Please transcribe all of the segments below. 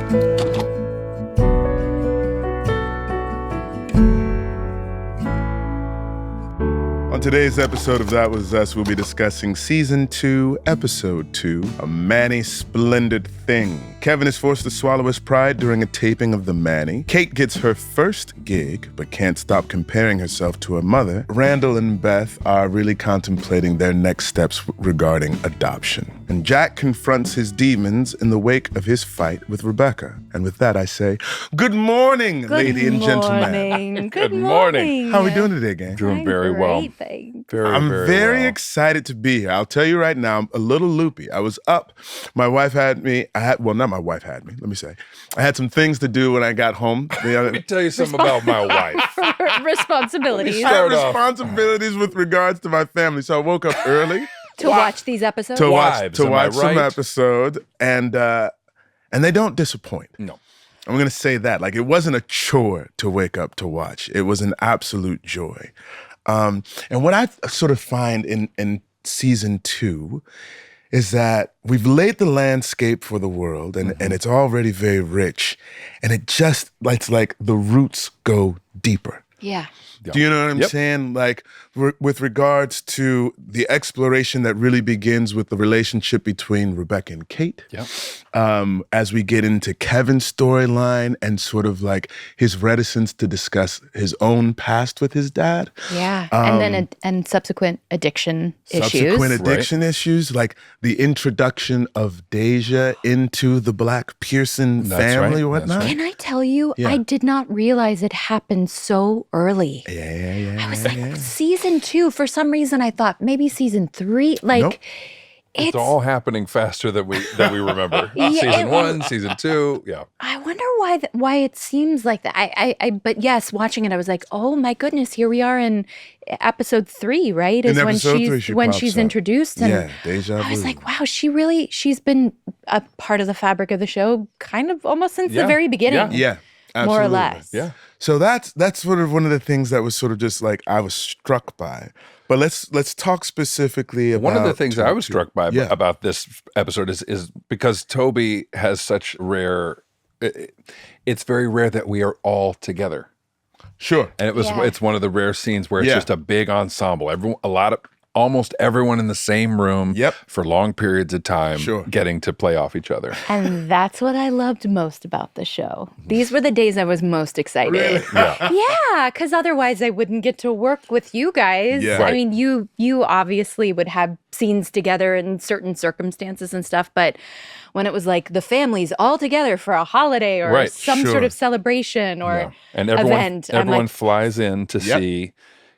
On today's episode of That Was Us, we'll be discussing Season 2, Episode 2, A Manny-Splendored Thing. Kevin is forced to swallow his pride during a taping of The Manny. Kate gets her first gig, but can't stop comparing herself to her mother. Randall and Beth are really contemplating their next steps regarding adoption. And Jack confronts his demons in the wake of his fight with Rebecca. And with that, I say, good morning, lady and gentlemen. Good morning. How are we doing today, gang? Doing very well. I'm very excited to be here. I'll tell you right now, I'm a little loopy. I was up. My wife had me. Not my wife had me. Let me say. I had some things to do when I got home. Let me tell you something about my wife. Responsibilities. I have responsibilities with regards to my family. So I woke up early. To watch these episodes? To watch some episode. And they don't disappoint. No. I'm going to say that. Like, it wasn't a chore to wake up to watch. It was an absolute joy. And what I sort of find in Season 2 is that we've laid the landscape for the world, and it's already very rich. And it's like the roots go deeper. Yeah. Do you know what I'm saying? Like, with regards to the exploration that really begins with the relationship between Rebecca and Kate. Yep. As we get into Kevin's storyline and sort of like his reticence to discuss his own past with his dad. Yeah. And then subsequent addiction issues. Issues, like the introduction of Deja into the Black Pearson family or whatnot. Can I tell you, I did not realize it happened so early. Yeah. I was like, Season 2, for some reason I thought maybe Season 3. Like, Nope. It's all happening faster than we remember. Season 1, Season 2, yeah. I wonder why it seems like that. But yes, watching it, I was like, oh my goodness, here we are in episode 3, right? Is when she's introduced. And Deja vu. I was like, wow, she's been a part of the fabric of the show kind of almost since the very beginning. Yeah. Absolutely. More or less. Yeah. So that's sort of one of the things that was sort of just like I was struck by. But let's talk specifically about one of the things I was struck by about this episode is because Toby has such rare. It's very rare that we are all together. Sure. And it's one of the rare scenes where it's just a big ensemble. Almost everyone in the same room for long periods of time getting to play off each other. And that's what I loved most about the show. These were the days I was most excited. Really? Yeah, because otherwise I wouldn't get to work with you guys. Yeah. I mean, you obviously would have scenes together in certain circumstances and stuff, but when it was like the families all together for a holiday or some sort of celebration or event. Everyone flies in to see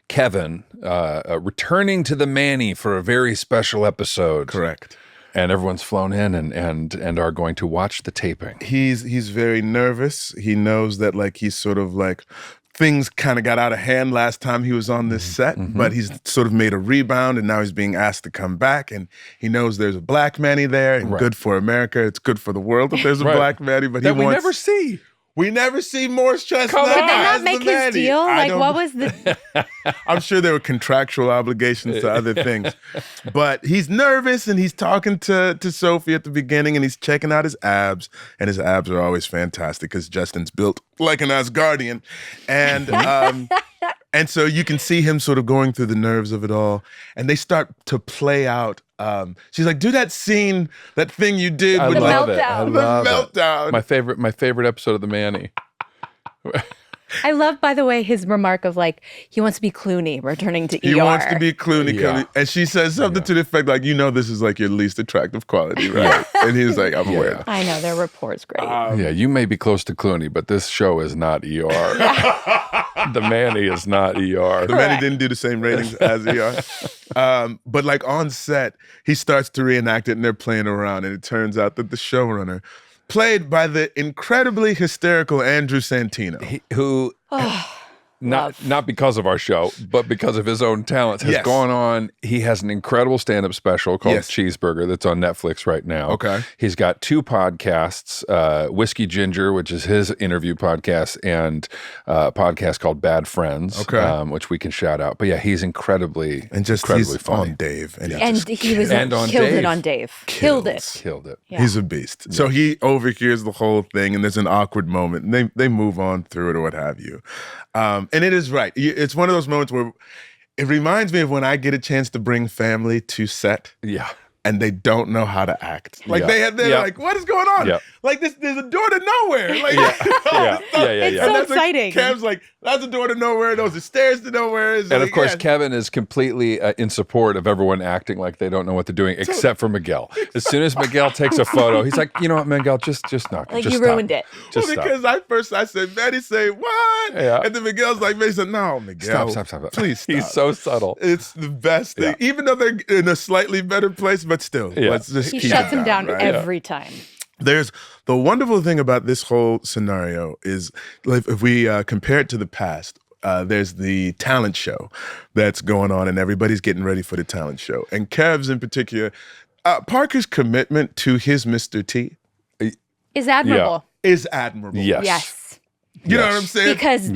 Kevin returning to the Manny for a very special episode. Correct. And everyone's flown in and are going to watch the taping. He's very nervous. He knows that like he's sort of like things kind of got out of hand last time he was on this set, but he's sort of made a rebound and now he's being asked to come back, and he knows there's a Black Manny there, and good for America. It's good for the world that there's a Black Manny, but we never see. We never see Morris Chestnut. Did they not make his deal? Like, what was the... I'm sure there were contractual obligations to other things. But he's nervous, and he's talking to Sophie at the beginning, and he's checking out his abs. And his abs are always fantastic because Justin's built like an Asgardian. And so you can see him sort of going through the nerves of it all. And they start to play out. She's like, do that scene, that thing you did. I with love it. I love meltdown. It. My favorite episode of The Manny. I love, by the way, his remark of like, he wants to be Clooney returning to ER. He wants to be Clooney. And she says something to the effect like, this is like your least attractive quality, right? And he's like, I'm aware. I know, their rapport's great. You may be close to Clooney, but this show is not ER. The Manny is not ER. The Manny didn't do the same ratings as ER. But like on set, he starts to reenact it and they're playing around, and it turns out that the showrunner, played by the incredibly hysterical Andrew Santino, who not because of our show, but because of his own talents, has gone on. He has an incredible stand-up special called Cheeseburger that's on Netflix right now. Okay. He's got 2 podcasts, Whiskey Ginger, which is his interview podcast, and a podcast called Bad Friends, which we can shout out. But yeah, he's incredibly funny. On Dave. He killed it on Dave. Killed it. Yeah. He's a beast. Yeah. So he overhears the whole thing, and there's an awkward moment, and they move on through it or what have you. And it is right. It's one of those moments where it reminds me of when I get a chance to bring family to set. Yeah. And they don't know how to act. Like they're like, what is going on? Yeah. Like there's a door to nowhere. Like It's so exciting. Kev's like, that's a door to nowhere. Those are stairs to nowhere. It's and of course, Kevin is completely in support of everyone acting like they don't know what they're doing, except for Miguel. As soon as Miguel takes a photo, he's like, you know what, Miguel, just knock. Like just you ruined it. Just because I said, Manny, say what? Yeah. And then Miguel's like, Manny said, no, Miguel. Stop. Please stop. He's so subtle. It's the best thing. Even though they're in a slightly better place, but still, let's just he shuts him down every time. There's the wonderful thing about this whole scenario is if we compare it to the past, there's the talent show that's going on and everybody's getting ready for the talent show. And Kev's in particular, Parker's commitment to his Mr. T is admirable. Yes. You know what I'm saying? Because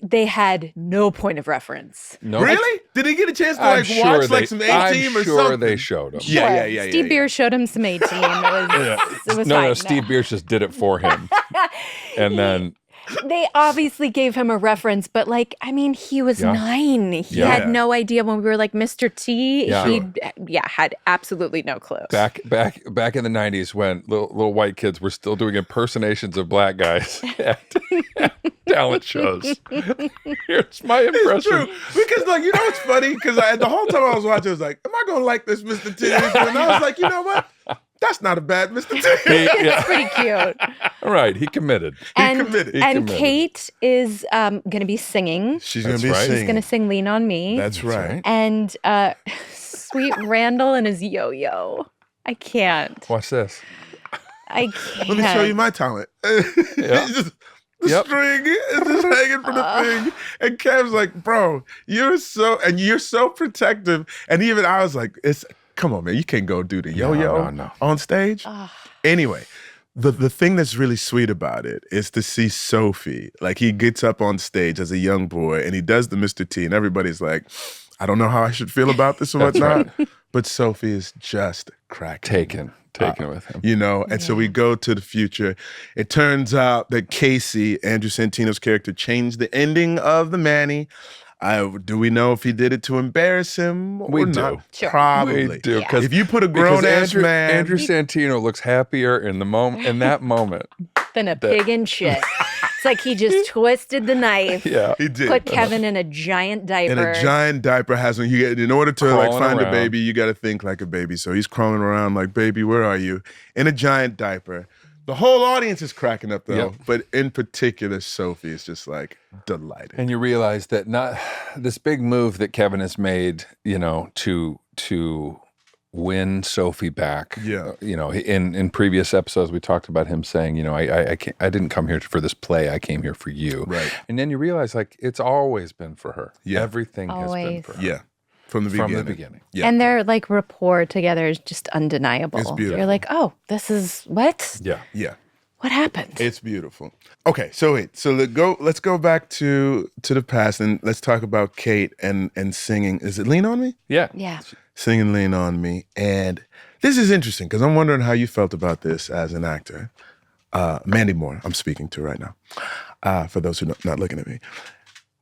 they had no point of reference. No. Really? Did he get a chance to watch some A-Team or something? I'm sure they showed him. Yeah. Steve Beers showed him some A-Team. It was no, Steve Beers just did it for him. And then... They obviously gave him a reference, but he was 9. He had no idea when we were like, Mr. T. He had absolutely no clue. Back in the 90s when little white kids were still doing impersonations of black guys at talent shows. Here's my impression. It's true. Because it's funny? Because the whole time I was watching, I was like, am I going to like this Mr. T? And I was like, you know what? That's not a bad Mr. T. It's pretty cute. All right, he committed. And Kate is going to be singing. She's going to be singing. She's going to sing "Lean on Me." That's right. And sweet Randall and his yo-yo. I can't. Watch this. I can't. Let me show you my talent. The string is just hanging from the thing. And Kev's like, bro, you're so protective. And even I was like, come on, man, you can't go do the yo-yo on stage. Anyway, the thing that's really sweet about it is to see Sophie. Like, he gets up on stage as a young boy and he does the Mr. T, and everybody's like, I don't know how I should feel about this and whatnot. Right. But Sophie is just cracking. Taken with him. And so we go to the future. It turns out that Casey, Andrew Santino's character, changed the ending of the Manny. Do we know if he did it to embarrass him or not? Sure. Probably. We do. If you put a grown-ass man... Andrew Santino looks happier in that moment. Than a pig in shit. It's like he just twisted the knife. Yeah, he did. Put Kevin in a giant diaper. In a giant diaper. In order to find a baby, you got to think like a baby. So he's crawling around like, baby, where are you? In a giant diaper. The whole audience is cracking up, though. Yep. But in particular, Sophie is just like delighted. And you realize that not this big move that Kevin has made, to win Sophie back. Yeah. In previous episodes, we talked about him saying, I didn't come here for this play. I came here for you. Right. And then you realize, it's always been for her. Yeah. Everything has been for her. Yeah. From the beginning. Yeah. And their rapport together is just undeniable. It's beautiful. You're like, oh, this is what? Yeah. Yeah. What happened? It's beautiful. Okay, so wait. So let's go back to the past and let's talk about Kate and singing. Is it Lean on Me? Yeah. Yeah. Singing Lean on Me. And this is interesting because I'm wondering how you felt about this as an actor. Mandy Moore, I'm speaking to right now, for those who are not looking at me.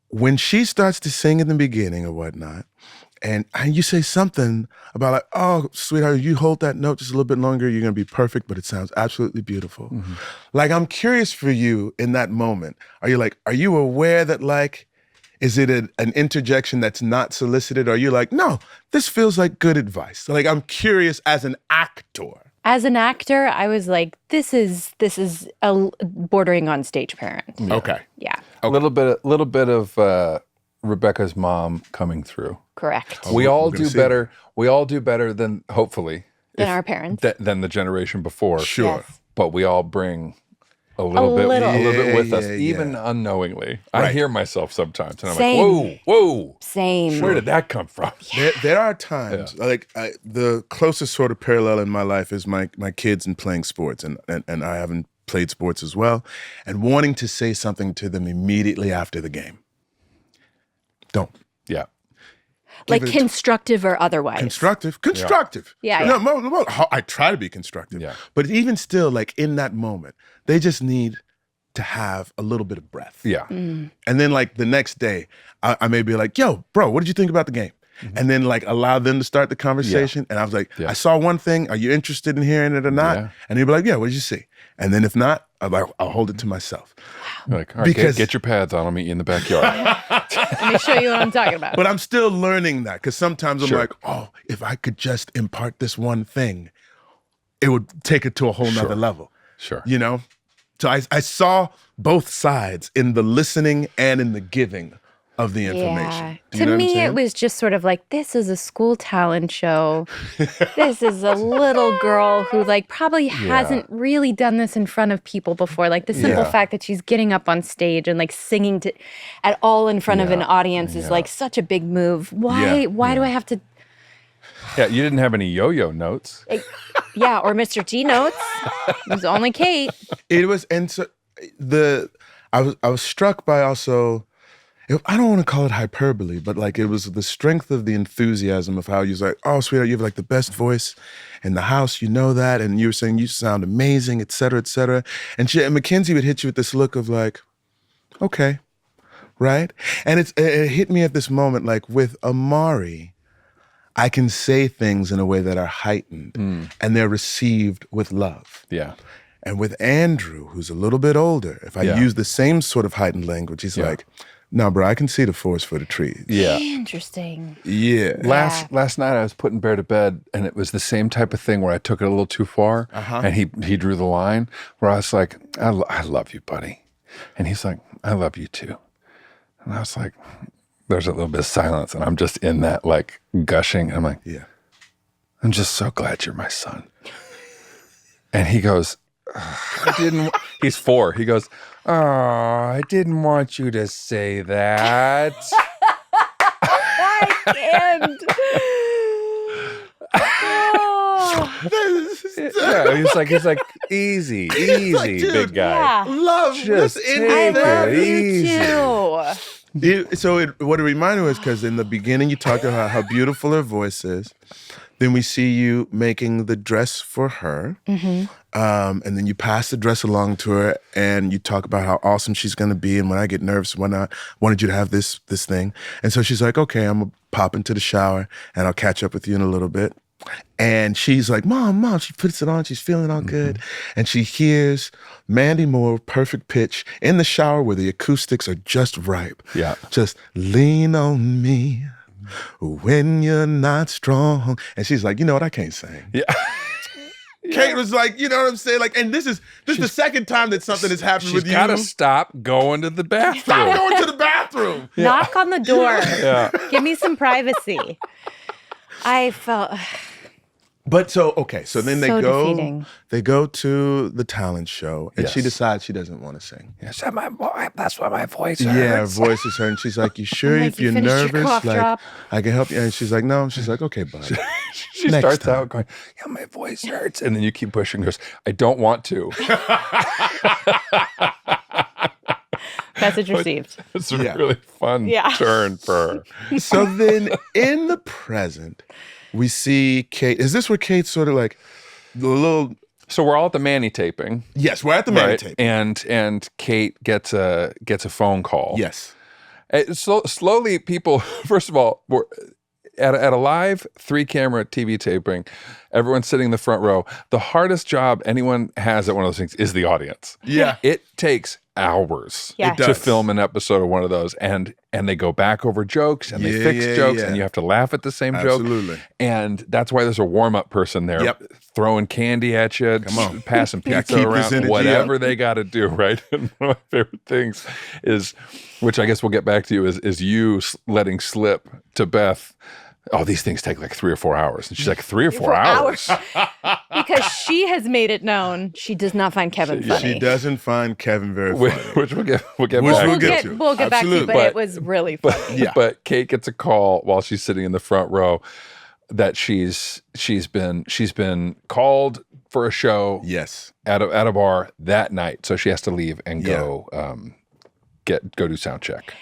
When she starts to sing in the beginning or whatnot, and you say something about like, oh, sweetheart, you hold that note just a little bit longer, you're going to be perfect, but it sounds absolutely beautiful. Mm-hmm. Like, I'm curious for you in that moment. Are you aware that is it an interjection that's not solicited? Or are you like, no, this feels like good advice? Like, I'm curious as an actor. As an actor, I was like, this is bordering on stage parent. Yeah. Okay. Yeah. A little bit of Rebecca's mom coming through. Correct. Oh, we all do better. We all do better than, hopefully, our parents. Than the generation before. Sure. Yes. But we all bring a little bit with us, even unknowingly. Right. I hear myself sometimes, and I'm like, whoa. Same. Where did that come from? There are times, like the closest sort of parallel in my life is my kids and playing sports, and I haven't played sports as well, and wanting to say something to them immediately after the game. Don't. Yeah. Like constructive or otherwise. Constructive. Yeah. No, I try to be constructive. Yeah. But even still, like in that moment, they just need to have a little bit of breath. Yeah. And then like the next day, I may be like, yo, bro, what did you think about the game? Mm-hmm. And then like allow them to start the conversation. And I was like, I saw one thing. Are you interested in hearing it or not? Yeah. And he'd be like, yeah, what did you see? And then if not, I'll hold it to myself. Like, all right, get your pads on. I'll meet you in the backyard. Let me show you what I'm talking about. But I'm still learning that because sometimes I'm like, oh, if I could just impart this one thing, it would take it to a whole nother level. Sure. You know? So I saw both sides in the listening and in the giving of the information. To me, it was just sort of like, this is a school talent show. This is a little girl who like probably hasn't really done this in front of people before. Like the simple fact that she's getting up on stage and like singing at all in front of an audience is like such a big move. Why do I have to? Yeah, you didn't have any yo-yo notes. Or Mr. T notes. It was only Kate. It was, and so I was struck by also, I don't want to call it hyperbole, but like it was the strength of the enthusiasm of how you was like, oh, sweetheart, you have like the best voice in the house, you know that, and you were saying you sound amazing, et cetera, et cetera. And Mackenzie would hit you with this look of like, okay, right? And it hit me at this moment, like with Amari, I can say things in a way that are heightened and they're received with love. Yeah. And with Andrew, who's a little bit older, if I use the same sort of heightened language, he's like, no, bro, I can see the forest for the trees. Yeah. Interesting. Yeah. Last night I was putting Bear to bed, and it was the same type of thing where I took it a little too far, and he drew the line where I was like, I love you, buddy. And he's like, I love you too. And I was like, there's a little bit of silence, and I'm just in that like gushing. I'm like, I'm just so glad you're my son. And he goes, he's 4. He goes, oh, I didn't want you to say that. I can't. He's like, easy, like, dude, big guy. Love, just I love you too. What it reminded me was because in the beginning you talked about how beautiful her voice is. Then we see you making the dress for her. Mm-hmm. And then you pass the dress along to her and you talk about how awesome she's going to be. And when I get nervous, when I wanted you to have this thing. And so she's like, okay, I'm going to pop into the shower and I'll catch up with you in a little bit. And she's like, Mom, she puts it on. She's feeling all good. And she hears Mandy Moore, perfect pitch, in the shower where the acoustics are just ripe. Yeah. Just lean on me when you're not strong. And she's like, you know what? I can't sing. Yeah. Kate was like, you know what I'm saying? Like, and this is the second time that something has happened with you. She's got to stop going to the bathroom. Stop going to the bathroom. Knock on the door. Give me some privacy. I felt... But so then they go defeating. They go to the talent show and she decides she doesn't want to sing. Yes, that's why my voice hurts. Yeah, her voice is hurting. She's like, you sure if you're nervous? Like, I can help you. And she's like, no. She's like, okay, bud. She starts out going, yeah, my voice hurts. And then you keep pushing. Goes, I don't want to. Message received. It's a really fun turn for her. So then in the present, we see Kate. Is this where Kate's sort of like the little... So we're all at the Manny taping. Yes, we're at the Manny taping. And Kate gets a phone call. Yes. Slowly people, first of all, we're at a live 3-camera TV taping, everyone's sitting in the front row. The hardest job anyone has at one of those things is the audience. Yeah. It takes hours to film an episode of one of those, and they go back over jokes and they fix jokes and you have to laugh at the same joke. Absolutely. And that's why there's a warm-up person there throwing candy at you, passing pizza around, whatever they got to do, right? And one of my favorite things is, which I guess we'll get back to, is you letting slip to Beth, oh, these things take like 3 or 4 hours. And she's like, 3 or 4 hours? Because she has made it known she does not find Kevin funny. She doesn't find Kevin very funny. Which we'll get We'll get back to you, but it was really funny. But Kate gets a call while she's sitting in the front row that she's been called for a show at a bar that night. So she has to leave and go do sound check.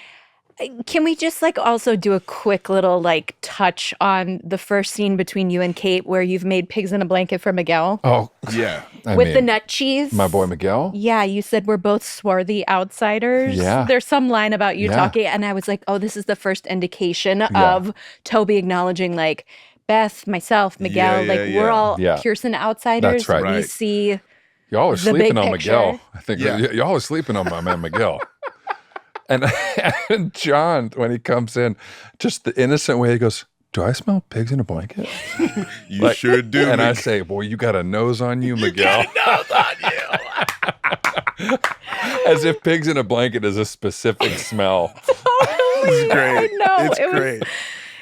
Can we just also do a quick little touch on the first scene between you and Kate where you've made pigs in a blanket for Miguel? Oh, yeah. With the nut cheese. My boy Miguel? Yeah, you said we're both swarthy outsiders. Yeah. There's some line about you talking, and I was like, oh, this is the first indication of Toby acknowledging Beth, myself, Miguel, we're all Pearson outsiders. That's right. We see y'all are the sleeping big on picture. Miguel. I think y'all are sleeping on my man Miguel. And John, when he comes in, just the innocent way he goes, do I smell pigs in a blanket? You sure do. And I say, boy, you got a nose on you, Miguel. You got a nose on you. As if pigs in a blanket is a specific smell. Totally. It's great. I know. It's great.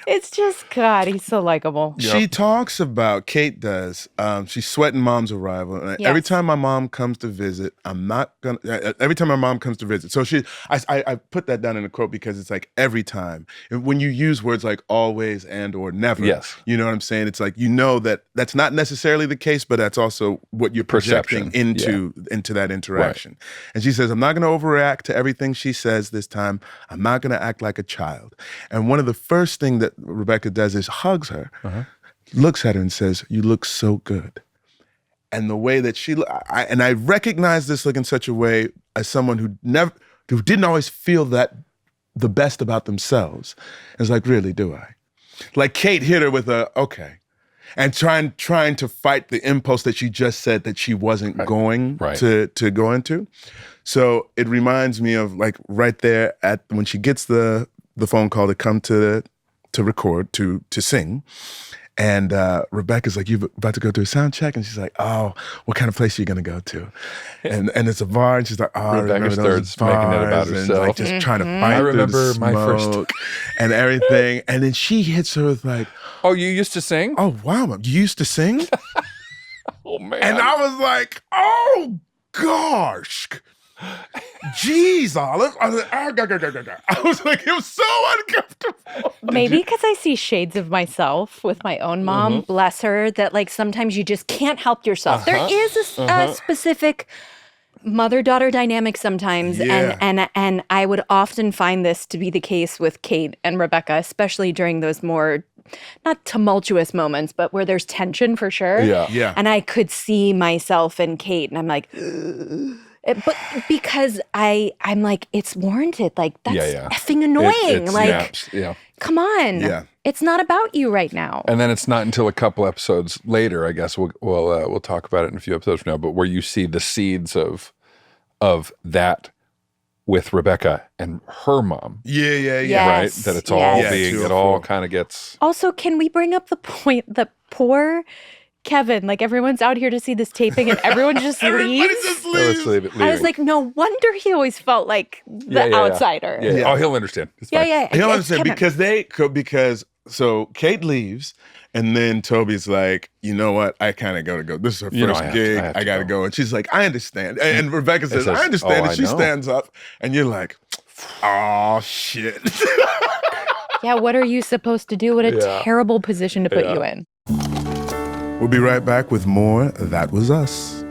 It's just, God, he's so likable. She talks about, Kate does, she's sweating mom's arrival. And every time my mom comes to visit, every time my mom comes to visit. So I put that down in a quote because it's every time. When you use words like always and or never, you know what I'm saying? It's that that's not necessarily the case, but that's also what you're projecting into that interaction. Right. And she says, I'm not going to overreact to everything she says this time. I'm not going to act like a child. And one of the first things that Rebecca does is hugs her, looks at her and says, you look so good. And the way that I recognize this look in such a way as someone who didn't always feel that the best about themselves. It's really, do I? Kate hit her with okay. And trying to fight the impulse that she just said that she wasn't going to go into. So it reminds me of right there when she gets the phone call to come to record, to sing. And Rebecca's like, you're about to go to a sound check? And she's like, oh, what kind of place are you going to go to? And it's a bar. And she's like, oh, Rebecca starts making it about herself. And just trying to fight through the smoke and everything. And then she hits her with oh, you used to sing? Oh, wow. You used to sing? Oh, man. And I was like, oh, gosh. Jeez, Olive. I was like, it was so uncomfortable. Maybe because I see shades of myself with my own mom, bless her, that sometimes you just can't help yourself. There is a specific mother-daughter dynamic sometimes, and I would often find this to be the case with Kate and Rebecca, especially during those more not tumultuous moments, but where there's tension for sure. Yeah. And I could see myself in Kate, and I'm like, ugh. But because I'm like, it's warranted. That's effing annoying. Come on. Yeah. It's not about you right now. And then it's not until a couple episodes later, I guess we'll talk about it in a few episodes from now, but where you see the seeds of that with Rebecca and her mom. Yeah. Yes. Right? That it's all it all kind of gets. Also, can we bring up the point that poor Kevin, everyone's out here to see this taping and everyone just leaves. Just leaves. I was like, no wonder he always felt like the outsider. Yeah. Oh, he'll understand. It's fine. He'll understand because so Kate leaves and then Toby's like, you know what? I kind of got to go. This is her first gig. I got to go. And she's like, I understand. And Rebecca says, I understand. And she stands up and you're like, oh, shit. Yeah, what are you supposed to do? What a terrible position to put you in. We'll be right back with more That Was Us.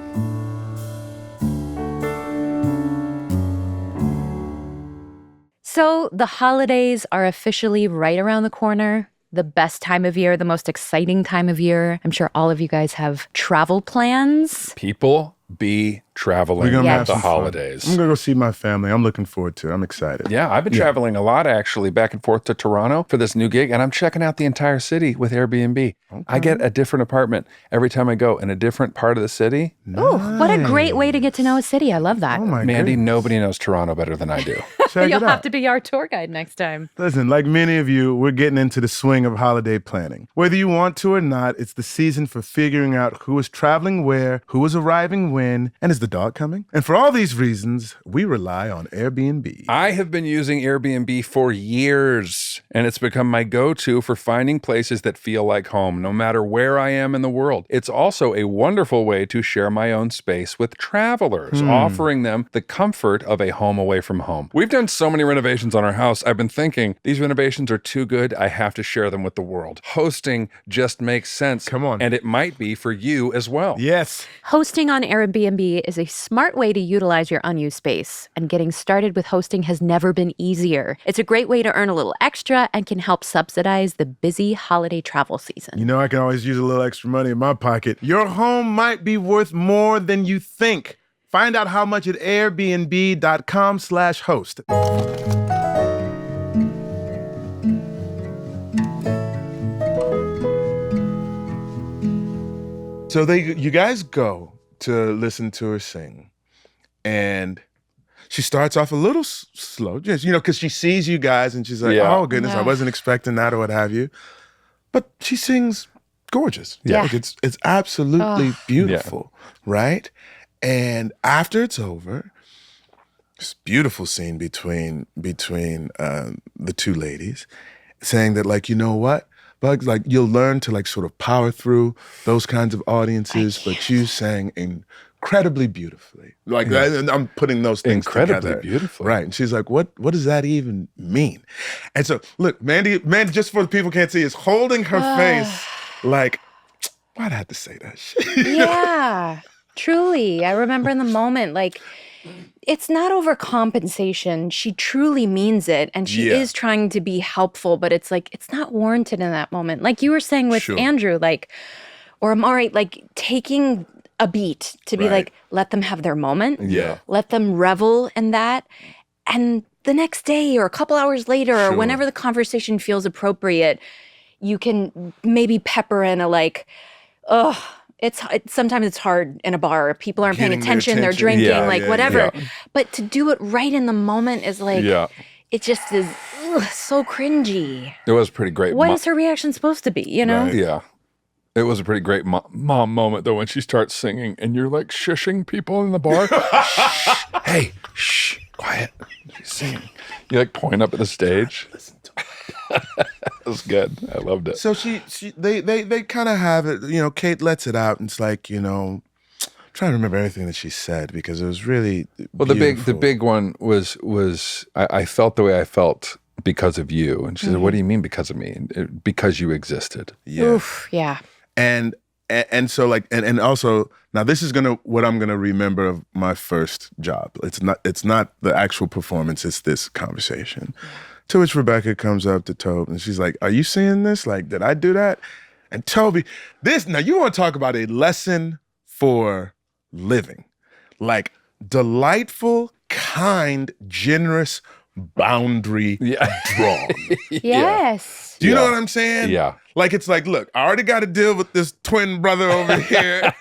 So the holidays are officially right around the corner. The best time of year, the most exciting time of year. I'm sure all of you guys have travel plans. People be traveling at the holidays. I'm going to go see my family. I'm looking forward to it. I'm excited. Yeah, I've been traveling a lot, actually, back and forth to Toronto for this new gig, and I'm checking out the entire city with Airbnb. Okay. I get a different apartment every time I go in a different part of the city. Nice. Ooh, what a great way to get to know a city. I love that. Oh my Mandy, goodness. Nobody knows Toronto better than I do. You'll have to be our tour guide next time. Listen, like many of you, we're getting into the swing of holiday planning. Whether you want to or not, it's the season for figuring out who is traveling where, who is arriving when, and is the dog coming? And for all these reasons, we rely on Airbnb. I have been using Airbnb for years, and it's become my go-to for finding places that feel like home, no matter where I am in the world. It's also a wonderful way to share my own space with travelers, offering them the comfort of a home away from home. We've done so many renovations on our house. I've been thinking, these renovations are too good. I have to share them with the world. Hosting just makes sense. Come on. And it might be for you as well. Yes. Hosting on Airbnb is a smart way to utilize your unused space, and getting started with hosting has never been easier. It's a great way to earn a little extra and can help subsidize the busy holiday travel season. You know, I can always use a little extra money in my pocket. Your home might be worth more than you think. Find out how much at airbnb.com/host. So you guys go to listen to her sing, and she starts off a little slow, just, because she sees you guys and she's like, oh goodness, I wasn't expecting that or what have you. But she sings gorgeous. Yeah. Like it's absolutely beautiful, right? And after it's over, this beautiful scene between the two ladies, saying that, like, you know what? Bugs, like, you'll learn to, like, sort of power through those kinds of audiences, but you sang incredibly beautifully. Like, I'm putting those things incredibly together. Beautiful. Right. And she's like, what does that even mean? And so, look, Mandy, just for the people who can't see, is holding her face like, why'd I have to say that shit? Yeah, truly. I remember in the moment, like, it's not overcompensation. She truly means it. And she is trying to be helpful, but it's like, it's not warranted in that moment. Like you were saying with Andrew, like, or Amari, like taking a beat to be like, let them have their moment. Yeah. Let them revel in that. And the next day or a couple hours later or whenever the conversation feels appropriate, you can maybe pepper in a like, sometimes it's hard in a bar. People aren't paying attention. They're drinking, whatever. Yeah. But to do it right in the moment is like, it just is so cringy. It was pretty great. What is her reaction supposed to be, Right. Yeah. It was a pretty great mom moment, though, when she starts singing and you're like shushing people in the bar. Shh, hey, shh, quiet. She's singing. You like point up at the stage. Listen to That was good. I loved it. So they kind of have it, Kate lets it out, and it's like, I'm trying to remember everything that she said because it was really beautiful. The big one was I felt the way I felt because of you. And she said, what do you mean because of me? Because you existed. Yeah. Oof, yeah. And so like, and also now this is what I'm gonna remember of my first job. It's not the actual performance, it's this conversation. To which Rebecca comes up to Toby and she's like, are you seeing this? Like, did I do that? And Toby, now you want to talk about a lesson for living. Like, delightful, kind, generous, boundary drawn. Yes. Do you know what I'm saying? Yeah. Like, it's like, look, I already got to deal with this twin brother over here.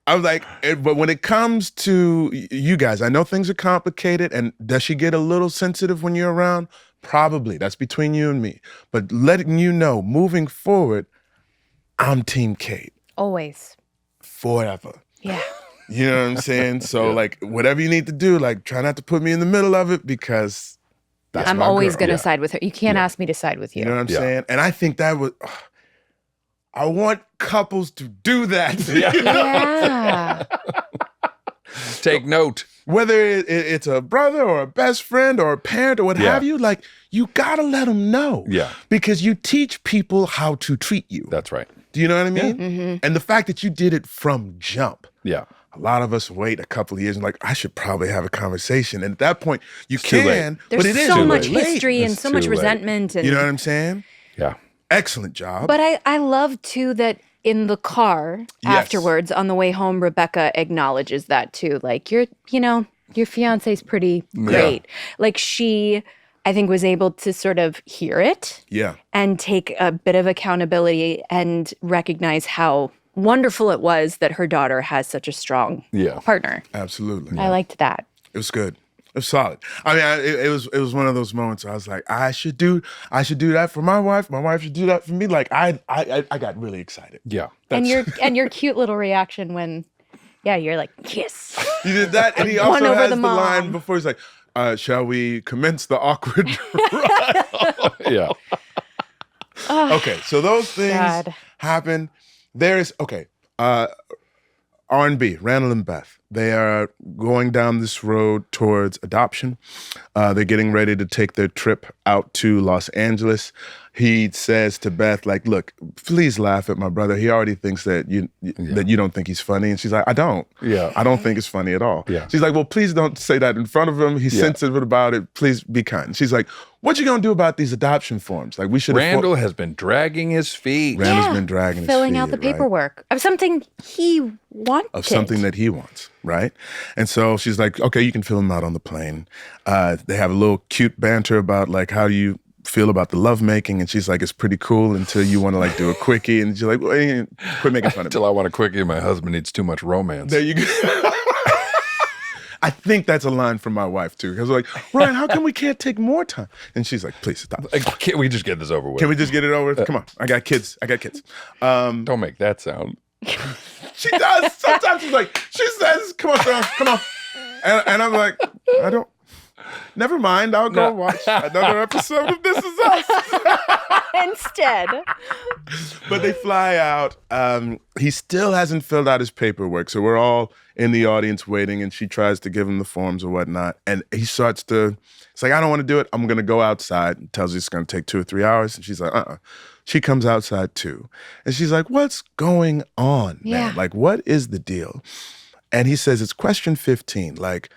I was like, but when it comes to you guys, I know things are complicated, and does she get a little sensitive when you're around? Probably. That's between you and me. But letting you know, moving forward, I'm Team Kate. Always. Forever. Yeah. You know what I'm saying? So, like, whatever you need to do, like, try not to put me in the middle of it because that's I'm my always girl. going to side with her. You can't ask me to side with you. You know what I'm saying? And I think that was... I want couples to do that. Yeah. Take note. Whether it's a brother or a best friend or a parent or what have you, like, you got to let them know. Yeah. Because you teach people how to treat you. That's right. Do you know what I mean? Yeah. Mm-hmm. And the fact that you did it from jump. Yeah. A lot of us wait a couple of years and like, I should probably have a conversation. And at that point, you can, There's but it is so too much late. history and It's so much too late. resentment. And, You know what I'm saying? Yeah. Excellent job. But I love, too, that in the car afterwards, on the way home, Rebecca acknowledges that, too. Like, your fiance's pretty great. Like, she, I think, was able to sort of hear it and take a bit of accountability and recognize how wonderful it was that her daughter has such a strong partner. Absolutely. I liked that. It was good. It was solid. I mean, it was one of those moments where I was like, I should do that for my wife. My wife should do that for me. Like, I got really excited. Yeah. And your cute little reaction when Yeah, you're like, yes. You did that, and he also has the line before he's like, shall we commence the awkward trial? Yeah. Okay, so those things happen. There's, R&B, Randall and Beth. They are going down this road towards adoption. They're getting ready to take their trip out to Los Angeles. He says to Beth, like, look, please laugh at my brother. He already thinks that you don't think he's funny. And she's like, I don't. Yeah. I don't think it's funny at all. Yeah. She's like, well, please don't say that in front of him. He's sensitive about it. Please be kind. She's like, what you gonna do about these adoption forms? Like, we should. Randall has been dragging his feet. Randall's been dragging his feet. Filling out the paperwork of something he wanted. Of something that he wants, right? And so she's like, okay, you can fill them out on the plane. They have a little cute banter about, like, how do you feel about the lovemaking? And she's like, it's pretty cool until you want to, like, do a quickie. And she's like, well, quit making fun of me. Until I want a quickie, my husband needs too much romance. There you go. I think that's a line from my wife, too. Because we're like, Ryan, how come we can't take more time? And she's like, please stop. Can't we just get this over with? Can we just get it over with? Come on. I got kids. Don't make that sound. She does. Sometimes she says, come on, son, come on. And I'm like, I don't. Never mind. I'll go watch another episode of This Is Us. Instead. But they fly out. He still hasn't filled out his paperwork. So we're all in the audience waiting, and she tries to give him the forms or whatnot. And he starts to, it's like, I don't want to do it. I'm going to go outside. And tells you it's going to take 2 or 3 hours. And she's like, She comes outside too. And she's like, what's going on, man? Like, what is the deal? And he says, it's question 15. Like,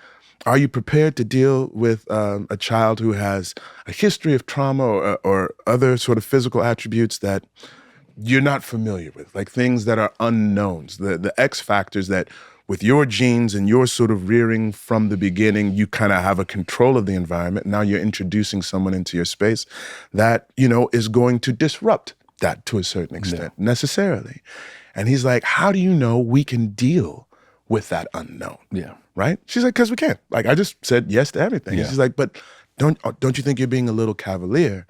are you prepared to deal with a child who has a history of trauma or other sort of physical attributes that you're not familiar with, like things that are unknowns, the X factors that with your genes and your sort of rearing from the beginning, you kind of have a control of the environment. Now you're introducing someone into your space that, is going to disrupt that to a certain extent, necessarily. And he's like, how do you know we can deal with that unknown? Yeah. Right? She's like, because we can't. Like, I just said yes to everything. Yeah. She's like, but don't you think you're being a little cavalier?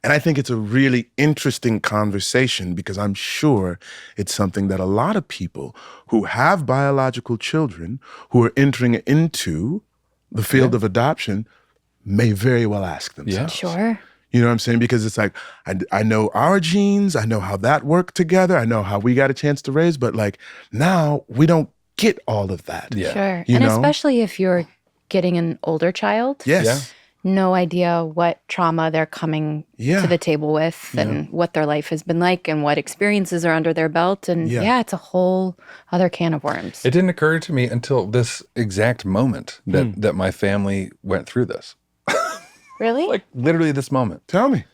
And I think it's a really interesting conversation because I'm sure it's something that a lot of people who have biological children who are entering into the field of adoption may very well ask themselves. Yeah. Sure. You know what I'm saying? Because it's like, I know our genes, I know how that worked together, I know how we got a chance to raise, but like now we don't get all of that. Yeah. Sure. And especially if you're getting an older child. Yes. Yeah. No idea what trauma they're coming to the table with and what their life has been like and what experiences are under their belt. And it's a whole other can of worms. It didn't occur to me until this exact moment that my family went through this. Really? Like literally this moment. Tell me.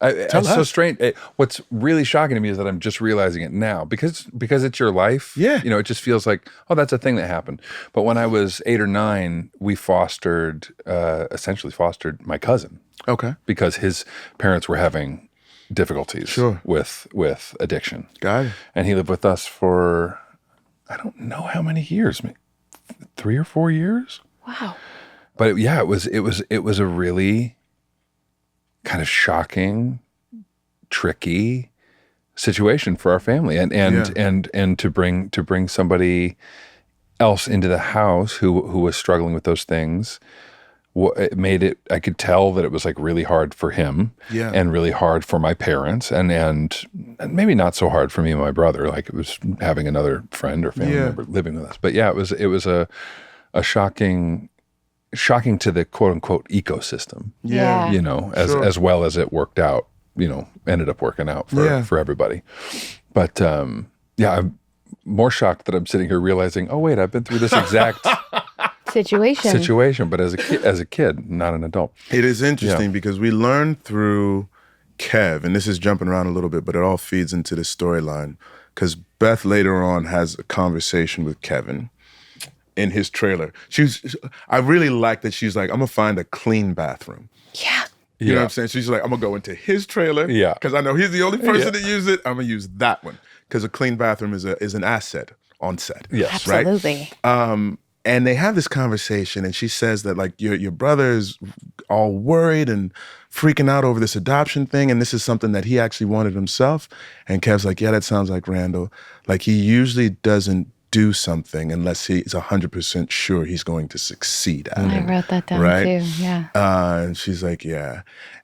It's so strange. What's really shocking to me is that I'm just realizing it now because it's your life. Yeah. It just feels like, oh, that's a thing that happened. But when I was 8 or 9, we essentially fostered my cousin. Okay. Because his parents were having difficulties with addiction. Got it. And he lived with us for, I don't know how many years, 3 or 4 years. Wow. But it was a really kind of shocking, tricky situation for our family, and to bring somebody else into the house who was struggling with those things. It made it. I could tell that it was like really hard for him, and really hard for my parents, and maybe not so hard for me and my brother. Like it was having another friend or family member living with us. But it was a shocking to the quote unquote ecosystem. Yeah. As well as it worked out, ended up working out for everybody. But I'm more shocked that I'm sitting here realizing, oh wait, I've been through this exact situation, but as a kid, not an adult. It is interesting because we learned through Kev, and this is jumping around a little bit, but it all feeds into the storyline because Beth later on has a conversation with Kevin in his trailer. I really like that she's like, I'm gonna find a clean bathroom. Yeah. You know what I'm saying? She's like, I'm gonna go into his trailer. Yeah. Because I know he's the only person to use it. I'm gonna use that one. Because a clean bathroom is an asset on set. Yes. Absolutely. Right? And they have this conversation and she says that like your brother is all worried and freaking out over this adoption thing, and this is something that he actually wanted himself. And Kev's like, yeah, that sounds like Randall. Like he usually doesn't do something unless he's 100% sure he's going to succeed at it. I wrote that down too, yeah. And she's like, yeah.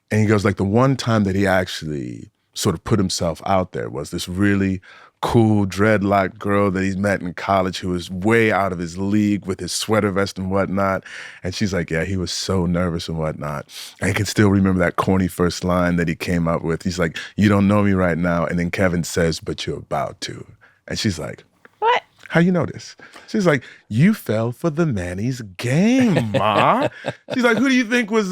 And he goes, like, the one time that he actually sort of put himself out there was this really cool dreadlocked girl that he's met in college who was way out of his league with his sweater vest and whatnot. And she's like, yeah, he was so nervous and whatnot. I can still remember that corny first line that he came up with. He's like, you don't know me right now. And then Kevin says, but you're about to. And she's like, what? How you know this? She's like, you fell for the Manny's game, Ma. She's like, who do you think was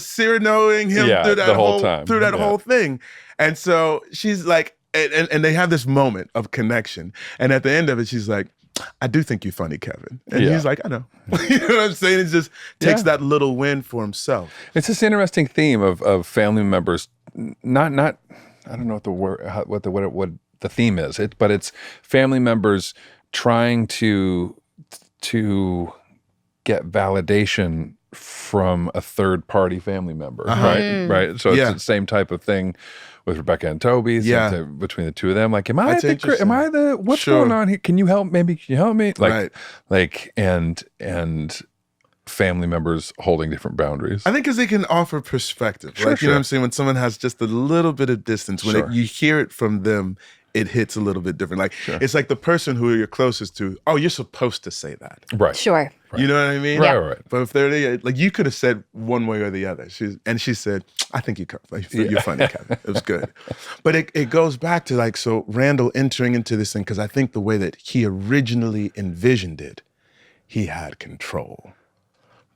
serenading him through that whole thing? And so she's like, and they have this moment of connection. And at the end of it, she's like, I do think you're funny, Kevin. And he's like, I know. You know what I'm saying? It just takes that little win for himself. It's this interesting theme of family members, not I don't know what the word, what the theme is, but it's family members trying to get validation from a third party family member, right? So it's the same type of thing with Rebecca and Toby, between the two of them. Like, am I the what's going on here? Can you help? Maybe can you help me? Like, and family members holding different boundaries. I think because they can offer perspective. You know what I'm saying? When someone has just a little bit of distance, when you hear it from them, it hits a little bit different. Like, it's like the person who you're closest to, oh, you're supposed to say that. Right. Sure. Right. You know what I mean? Right. But if they're like, you could have said one way or the other. She said, I think you're funny, Kevin. It was good. But it goes back to like, so Randall entering into this thing, because I think the way that he originally envisioned it, he had control.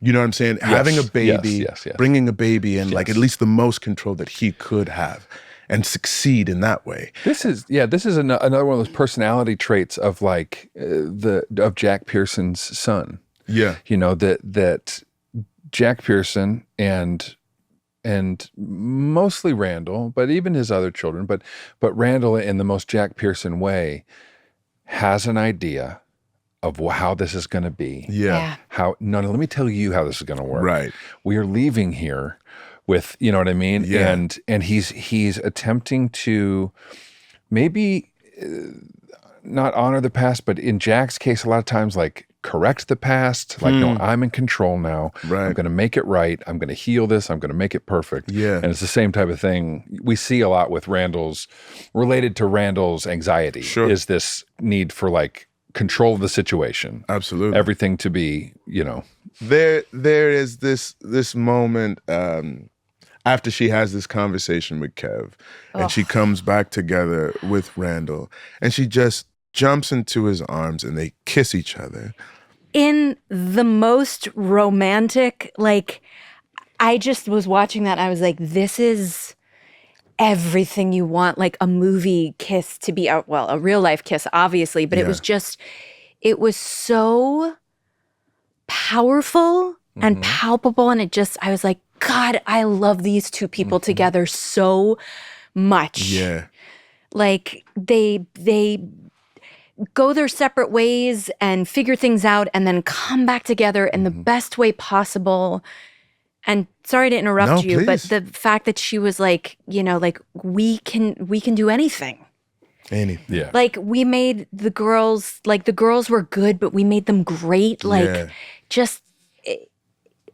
You know what I'm saying? Yes. Having a baby, bringing a baby in, like at least the most control that he could have. And succeed in that way. This is another one of those personality traits of like of Jack Pearson's son. Yeah, you know that Jack Pearson and mostly Randall, but even his other children, but Randall in the most Jack Pearson way has an idea of how this is going to be. Yeah. No, let me tell you how this is going to work. Right. We are leaving here with, you know what I mean? Yeah. And he's attempting to maybe not honor the past, but in Jack's case, a lot of times like correct the past. Like, no, I'm in control now. Right. I'm going to make it right. I'm going to heal this. I'm going to make it perfect. Yeah. And it's the same type of thing we see a lot with related to Randall's anxiety. Sure. Is this need for like control of the situation. Absolutely. Everything to be, you know. There is this moment after she has this conversation with Kev, and she comes back together with Randall, and she just jumps into his arms and they kiss each other. In the most romantic, like, I just was watching that and I was like, this is everything you want, like a movie kiss to be, a real life kiss, obviously, but it was so powerful and palpable. And I was like, God, I love these two people together so much. Yeah. Like they go their separate ways and figure things out and then come back together in the best way possible. And sorry to interrupt you, but the fact that she was like, you know, like we can do anything. Yeah. Like we made the girls were good, but we made them great. Like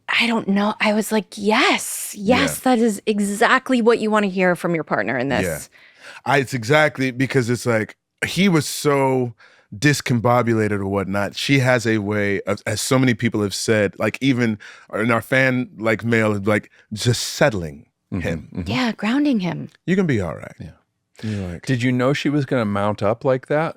I don't know. I was like, yes, that is exactly what you want to hear from your partner in this. Yeah. It's exactly, because it's like, he was so discombobulated or whatnot. She has a way of, as so many people have said, like even in our fan like mail, like just settling him. Yeah, grounding him. You can be all right. Yeah. You're like, did you know she was going to mount up like that?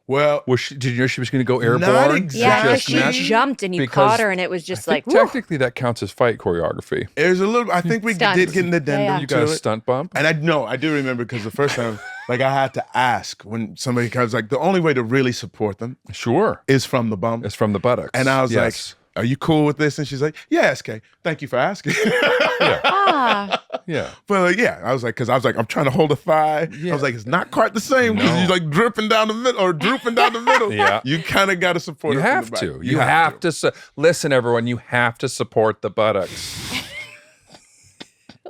Well, did you know she was going to go airborne? Not exactly. Yeah, she jumped and you caught her, and it was just like, technically that counts as fight choreography. There's a little. I think we did get an addendum. You got a stunt bump, and I do remember, because the first time, like, I had to ask when somebody comes, like, the only way to really support them, is from the bump. It's from the buttocks. And I was like, are you cool with this? And she's like, yeah, SK. Thank you for asking. Yeah. But like, I was like, I'm trying to hold a thigh. I was like, it's not quite the same, because you're like dripping down the middle or drooping down the middle. You kind of got to support it. You have to. You have to. Listen, everyone, you have to support the buttocks.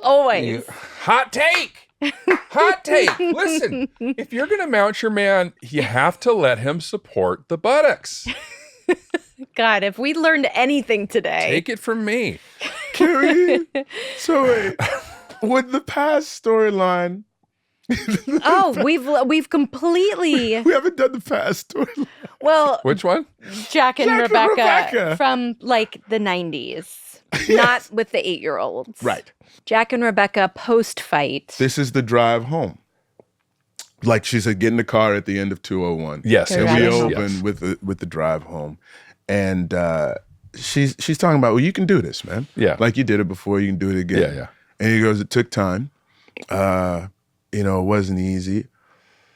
Always. Hot take. Hot take. Listen, if you're going to mount your man, you have to let him support the buttocks. God, if we learned anything today. Take it from me. Carrie, so wait, with the past storyline. We've completely. We haven't done the past storyline. Well, which one? Jack and Rebecca from like the 90s, not with the 8-year-olds. Right. Jack and Rebecca post-fight. This is the drive home. Like she said, get in the car at the end of 201. Yes. And we open with the drive home. And she's talking about, well, you can do this, man. Yeah. Like you did it before, you can do it again. Yeah. And he goes, it took time. It wasn't easy.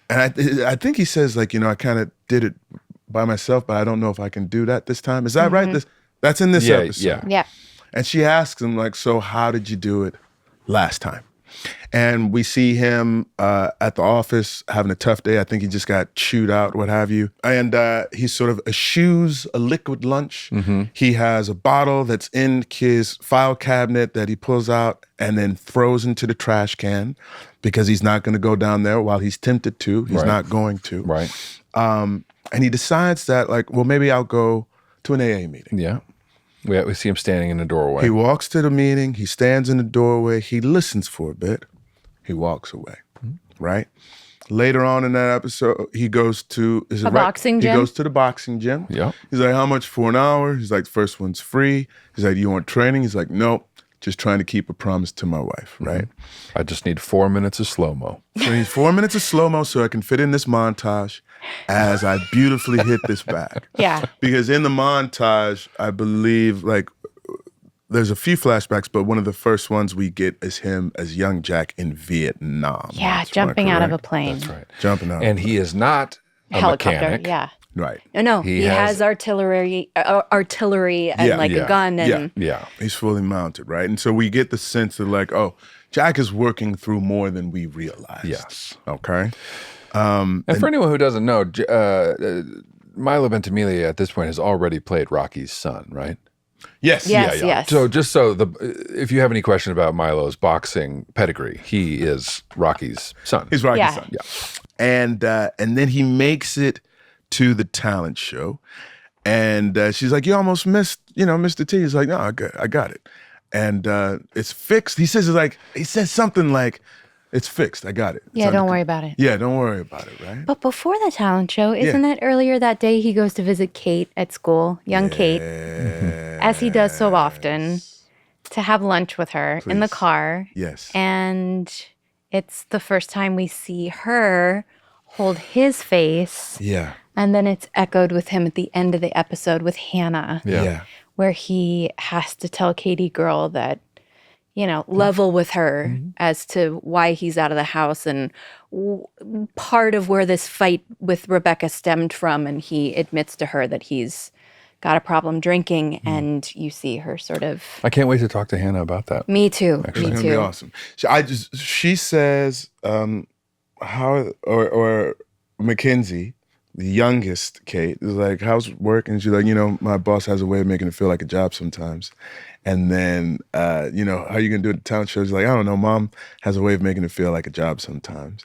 And I think he says, like, I kind of did it by myself, but I don't know if I can do that this time. Is that right? That's in this episode. Yeah. And she asks him, like, so how did you do it last time? And we see him at the office having a tough day. I think he just got chewed out, what have you. And he sort of eschews a liquid lunch. Mm-hmm. He has a bottle that's in his file cabinet that he pulls out and then throws into the trash can because he's not going to go down there while he's tempted to. He's not going to. Right. And he decides that, like, well, maybe I'll go to an AA meeting. Yeah. We see him standing in the doorway. He walks to the meeting. He stands in the doorway. He listens for a bit. He walks away, right? Later on in that episode, he goes to boxing gym. He goes to the boxing gym. Yeah. He's like, how much for an hour? He's like, the first one's free. He's like, you want training? He's like, nope, just trying to keep a promise to my wife, right? I just need 4 minutes of slow-mo. So he needs 4 minutes of slow-mo so I can fit in this montage as I beautifully hit this bag. Yeah. Because in the montage, I believe, like, there's a few flashbacks, but one of the first ones we get is him as young Jack in Vietnam. Yeah, jumping out of a plane. That's right. Jumping out. And he is not a helicopter. mechanic. Yeah. Right. No, he has artillery and a gun. And Yeah. He's fully mounted, right? And so we get the sense of, like, oh, Jack is working through more than we realized. Yes. Okay. And for anyone who doesn't know, Milo Ventimiglia at this point has already played Rocky's son, right? Yes. Yes. So just so if you have any question about Milo's boxing pedigree, he is Rocky's son. He's Rocky's son. Yeah. And then he makes it to the talent show. And she's like, you almost missed, Mr. T. He's like, no, I got it. And it's fixed. He says something like, it's fixed. I got it. Yeah, don't worry about it. Yeah, don't worry about it, right? But before the talent show, isn't that earlier that day he goes to visit Kate at school, young Kate, as he does so often, to have lunch with her in the car. Yes. And it's the first time we see her hold his face. Yeah. And then it's echoed with him at the end of the episode with Hannah. Yeah. Where he has to tell Katie Girl that, level with her as to why he's out of the house and part of where this fight with Rebecca stemmed from. And he admits to her that he's got a problem drinking, and you see her sort of. I can't wait to talk to Hannah about that. Me too. Actually. Me It's too. gonna be awesome. She says, Mackenzie, the youngest Kate, is like, how's work? And she's like, my boss has a way of making it feel like a job sometimes. And then, how are you going to do it at the talent show? She's like, I don't know. Mom has a way of making it feel like a job sometimes.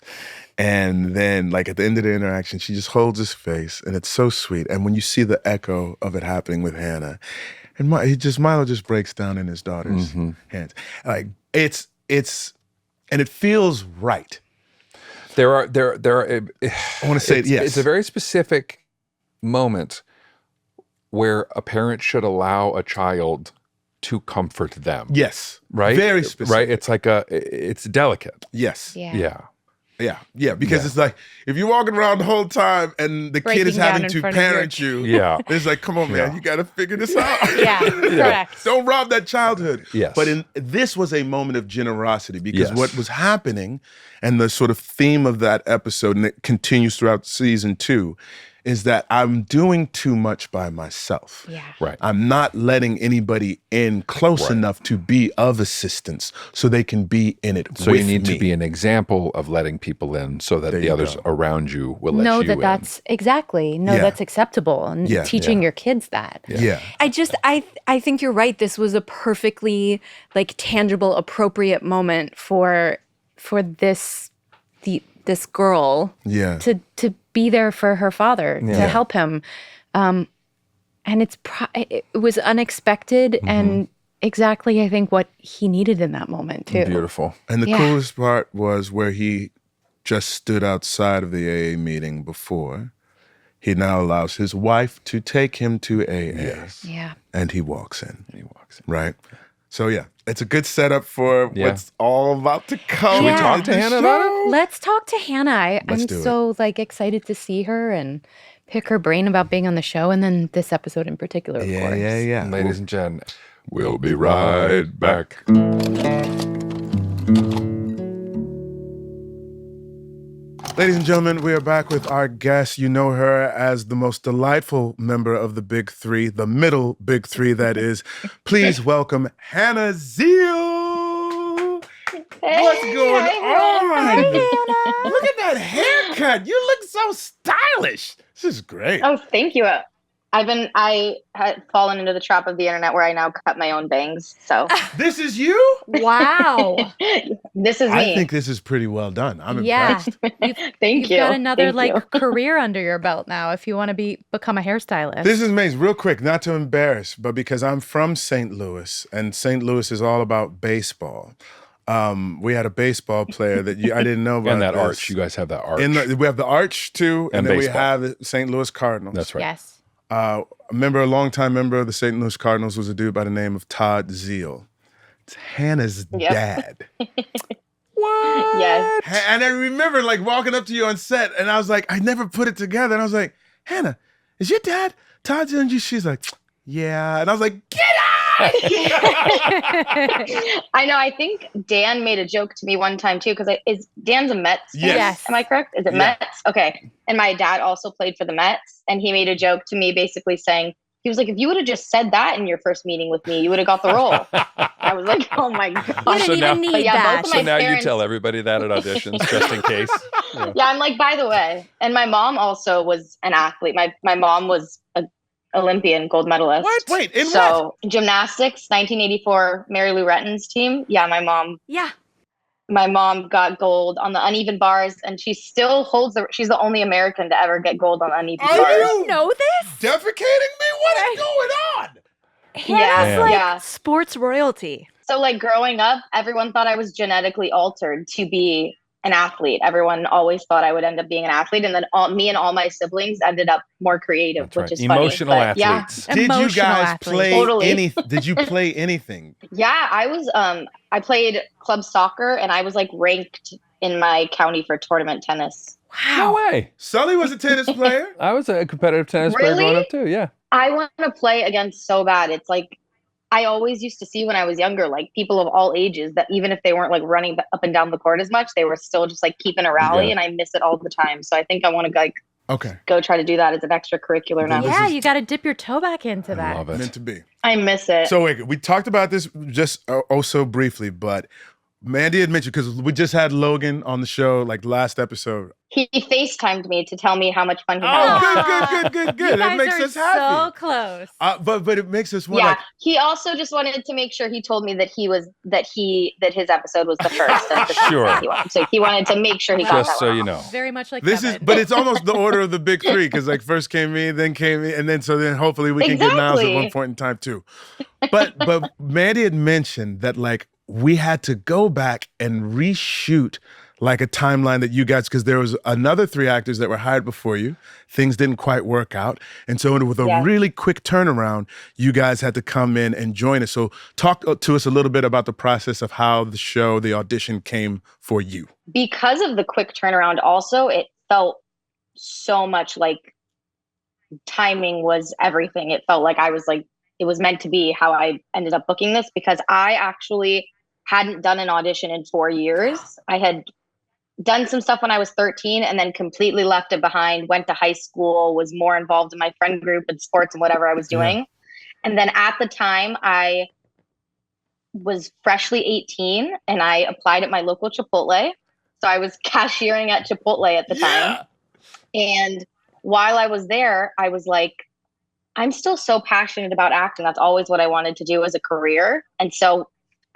And then, like, at the end of the interaction, she just holds his face, and it's so sweet. And when you see the echo of it happening with Hannah, and Milo just breaks down in his daughter's hands. Like, and it feels right. There are. I want to say yes. It's a very specific moment where a parent should allow a child to comfort them. Yes. Right? Very specific. Right? It's like it's delicate. Yes. Yeah. Yeah. Because it's like, if you're walking around the whole time and the kid is having to parent you, it's like, come on, man, you got to figure this out. Correct. Don't rob that childhood. Yes. But this was a moment of generosity because what was happening, and the sort of theme of that episode, and it continues throughout season 2, is that I'm doing too much by myself. Yeah. Right. I'm not letting anybody in close enough to be of assistance so they can be in it with me. So you need to be an example of letting people in so that the others around you will let you in. That's acceptable, and teaching your kids that. Yeah. I think you're right. This was a perfectly, like, tangible, appropriate moment for for this girl to be there for her father, to help him. And it was unexpected and exactly, I think, what he needed in that moment, too. Beautiful. And the coolest part was where he just stood outside of the AA meeting before. He now allows his wife to take him to AA. Yes. Yeah. And he walks in. Right? So, it's a good setup for what's all about to come. Should we talk to Hannah about it? Let's talk to Hannah. I'm so excited to see her and pick her brain about being on the show, and then this episode in particular, of course. Yeah. Ladies and gentlemen, we'll be right back. Ladies and gentlemen, we are back with our guest. You know her as the most delightful member of the Big Three, the middle Big Three, that is. Please welcome Hannah Zeile. Hey, what's going on? Hi, Hannah. Look at that haircut. You look so stylish. This is great. Oh, thank you. I had fallen into the trap of the internet where I now cut my own bangs. So This is you? Wow. this is me. I think this is pretty well done. I'm impressed. Thank you. You've got another Thank you. career under your belt now if you want to become a hairstylist. This is amazing. Real quick, not to embarrass, but because I'm from St. Louis, and St. Louis is all about baseball. We had a baseball player that I didn't know about. And that this. arch. You guys have that arch. We have the arch too, and then baseball. we have the St. Louis Cardinals. That's right. Yes. A longtime member of the St. Louis Cardinals was a dude by the name of Todd Zeile. It's Hannah's dad. What? Yes. And I remember walking up to you on set, and I was like, I never put it together. And I was like, Hannah, is your dad Todd Zeile? And she's like, yeah. And I was like, get out! I know. I think Dan made a joke to me one time too, because Dan's a Mets fan? Yes. Am I correct? Is it Mets? Okay. And my dad also played for the Mets, and he made a joke to me basically saying, he was like, if you would have just said that in your first meeting with me, you would have got the role. I was like, oh my God. You didn't even need that. Both of my parents, you tell everybody that at auditions just in case. Yeah, I'm like, by the way. And my mom also was an athlete. My mom was an Olympian gold medalist. What? Wait, in what? Gymnastics, 1984 Mary Lou Retton's team. Yeah, my mom got gold on the uneven bars, and she still holds she's the only American to ever get gold on uneven bars. You know this? Defecating me? What is going on? Hannah's sports royalty. So growing up, everyone thought I was genetically altered to be an athlete. Everyone always thought I would end up being an athlete, and then me and all my siblings ended up more creative, which is emotional funny. athletes. Did you guys play anything? Did you play anything? Yeah, I was. I played club soccer, and I was ranked in my county for tournament tennis. Wow. No way. Sully was a tennis player? I was a competitive tennis player growing up too, yeah. I want to play against so bad. It's I always used to see when I was younger, people of all ages that even if they weren't running up and down the court as much, they were still just keeping a rally, and I miss it all the time. So I think I want to go try to do that as an extracurricular now. Yeah, you got to dip your toe back into that. I love it. Meant to be. I miss it. So wait, we talked about this just so briefly, but Mandy had mentioned, because we just had Logan on the show last episode. He FaceTimed me to tell me how much fun he had. Oh, good. You That makes guys us are happy. so close. But it makes us wonder. Yeah, he also just wanted to make sure. He told me that his episode was the first. And Sure. So he wanted to make sure he got that Just so one you off. know. Very much like This Kevin. is, but it's almost the order of the Big Three, because first came me, then came me, and then hopefully we can get Niles at one point in time too. But Mandy had mentioned that we had to go back and reshoot a timeline that you guys, because there was another 3 actors that were hired before you. Things didn't quite work out. And so with a really quick turnaround, you guys had to come in and join us. So talk to us a little bit about the process of how the audition came for you. Because of the quick turnaround also, it felt so much timing was everything. It felt I was it was meant to be how I ended up booking this, because I actually hadn't done an audition in 4 years. I had done some stuff when I was 13 and then completely left it behind, went to high school, was more involved in my friend group and sports and whatever I was doing. And then at the time I was freshly 18 and I applied at my local Chipotle. So I was cashiering at Chipotle at the time. And while I was there, I was I'm still so passionate about acting. That's always what I wanted to do as a career. And so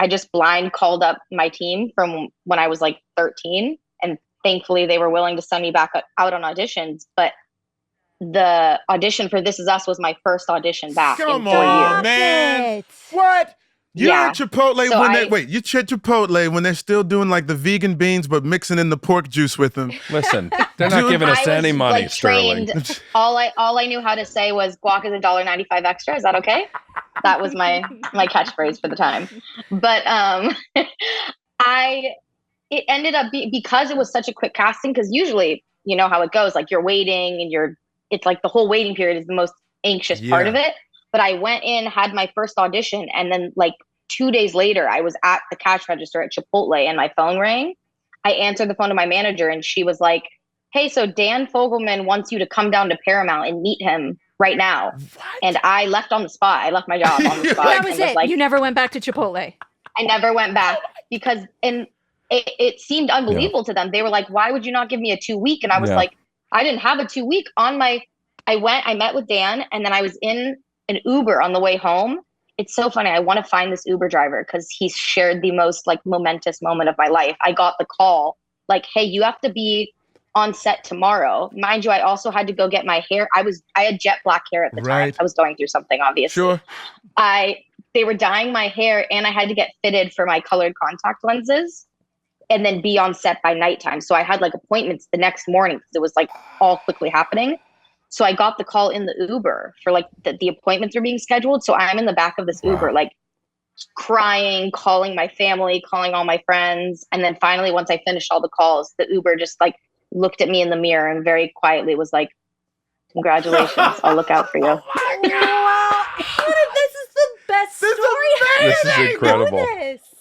I just blind called up my team from when I was like 13. And thankfully they were willing to send me back out on auditions. But the audition for This Is Us was my first audition back in 4 years. Man. What? You're at Chipotle you're at Chipotle when they're still doing like the vegan beans, but mixing in the pork juice with them. Listen, they're not giving us any money, like, Sterling. All I knew how to say was guac is $1.95 extra. Is that okay? That was my catchphrase for the time. But it ended up because it was such a quick casting, because usually you know how it goes, like you're waiting and it's like the whole waiting period is the most anxious part of it. But I went in, had my first audition, and then like 2 days later, I was at the cash register at Chipotle and my phone rang. I answered the phone to my manager and she was like, hey, so Dan Fogelman wants you to come down to Paramount and meet him right now. What? And I left on the spot. I left my job on the spot. That was it. Like, you never went back to Chipotle. I never went back because it seemed unbelievable to them. They were like, why would you not give me a 2-week? And I was like, I didn't have a 2-week I met with Dan, and then I was in an Uber on the way home. It's so funny. I want to find this Uber driver because he's shared the most like momentous moment of my life. I got the call like, hey, you have to be on set tomorrow. Mind you, I also had to go get my hair. I had jet black hair at the time. I was going through something, obviously. Sure. They were dyeing my hair and I had to get fitted for my colored contact lenses and then be on set by nighttime. So I had like appointments the next morning because it was like all quickly happening. So I got the call in the Uber for like the appointments are being scheduled. So I'm in the back of this Uber, like crying, calling my family, calling all my friends. And then finally, once I finished all the calls, the Uber just like looked at me in the mirror and very quietly was like, congratulations, I'll look out for you. Oh my God. This is the best story. This is incredible.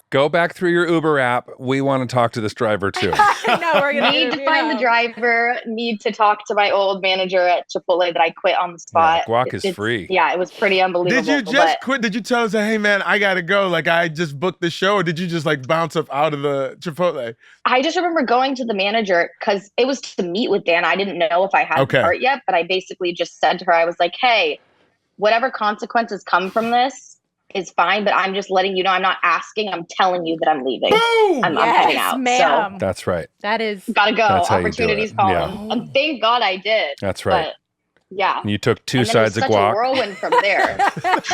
Go back through your Uber app. We want to talk to this driver too. I know, we're gonna need to find the driver, need to talk to my old manager at Chipotle that I quit on the spot. Yeah, guac is free. Yeah, it was pretty unbelievable. Did you just quit? Did you tell us, hey man, I gotta go, like I just booked the show, or did you just like bounce up out of the Chipotle? I just remember going to the manager because it was to meet with Dan. I didn't know if I had the part yet, but I basically just said to her, I was like, hey, whatever consequences come from this is fine, but I'm just letting you know, I'm not asking, I'm telling you that I'm leaving. Boom! I'm heading out. Ma'am. So that's right. That is gotta go. That's Opportunities calling. Yeah. And thank God I did. That's right. But, yeah. And you took two sides of guac. Such a whirlwind from there.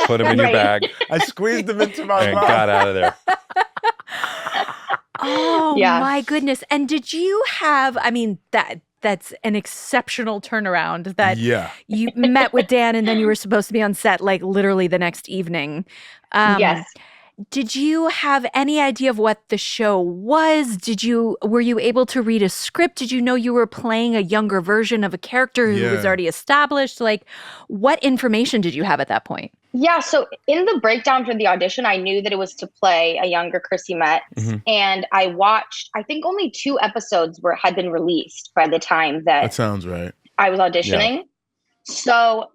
Put them in your bag. I squeezed them into my and mouth. got out of there. Oh my goodness. And did you have, I mean, that's an exceptional turnaround that you met with Dan and then you were supposed to be on set like literally the next evening. Yes. Did you have any idea of what the show was? Were you able to read a script? Did you know you were playing a younger version of a character who was already established? Like, what information did you have at that point? Yeah, so in the breakdown for the audition, I knew that it was to play a younger Chrissy Metz. Mm-hmm. And I watched, I think only 2 episodes had been released by the time that sounds right. I was auditioning. Yeah. So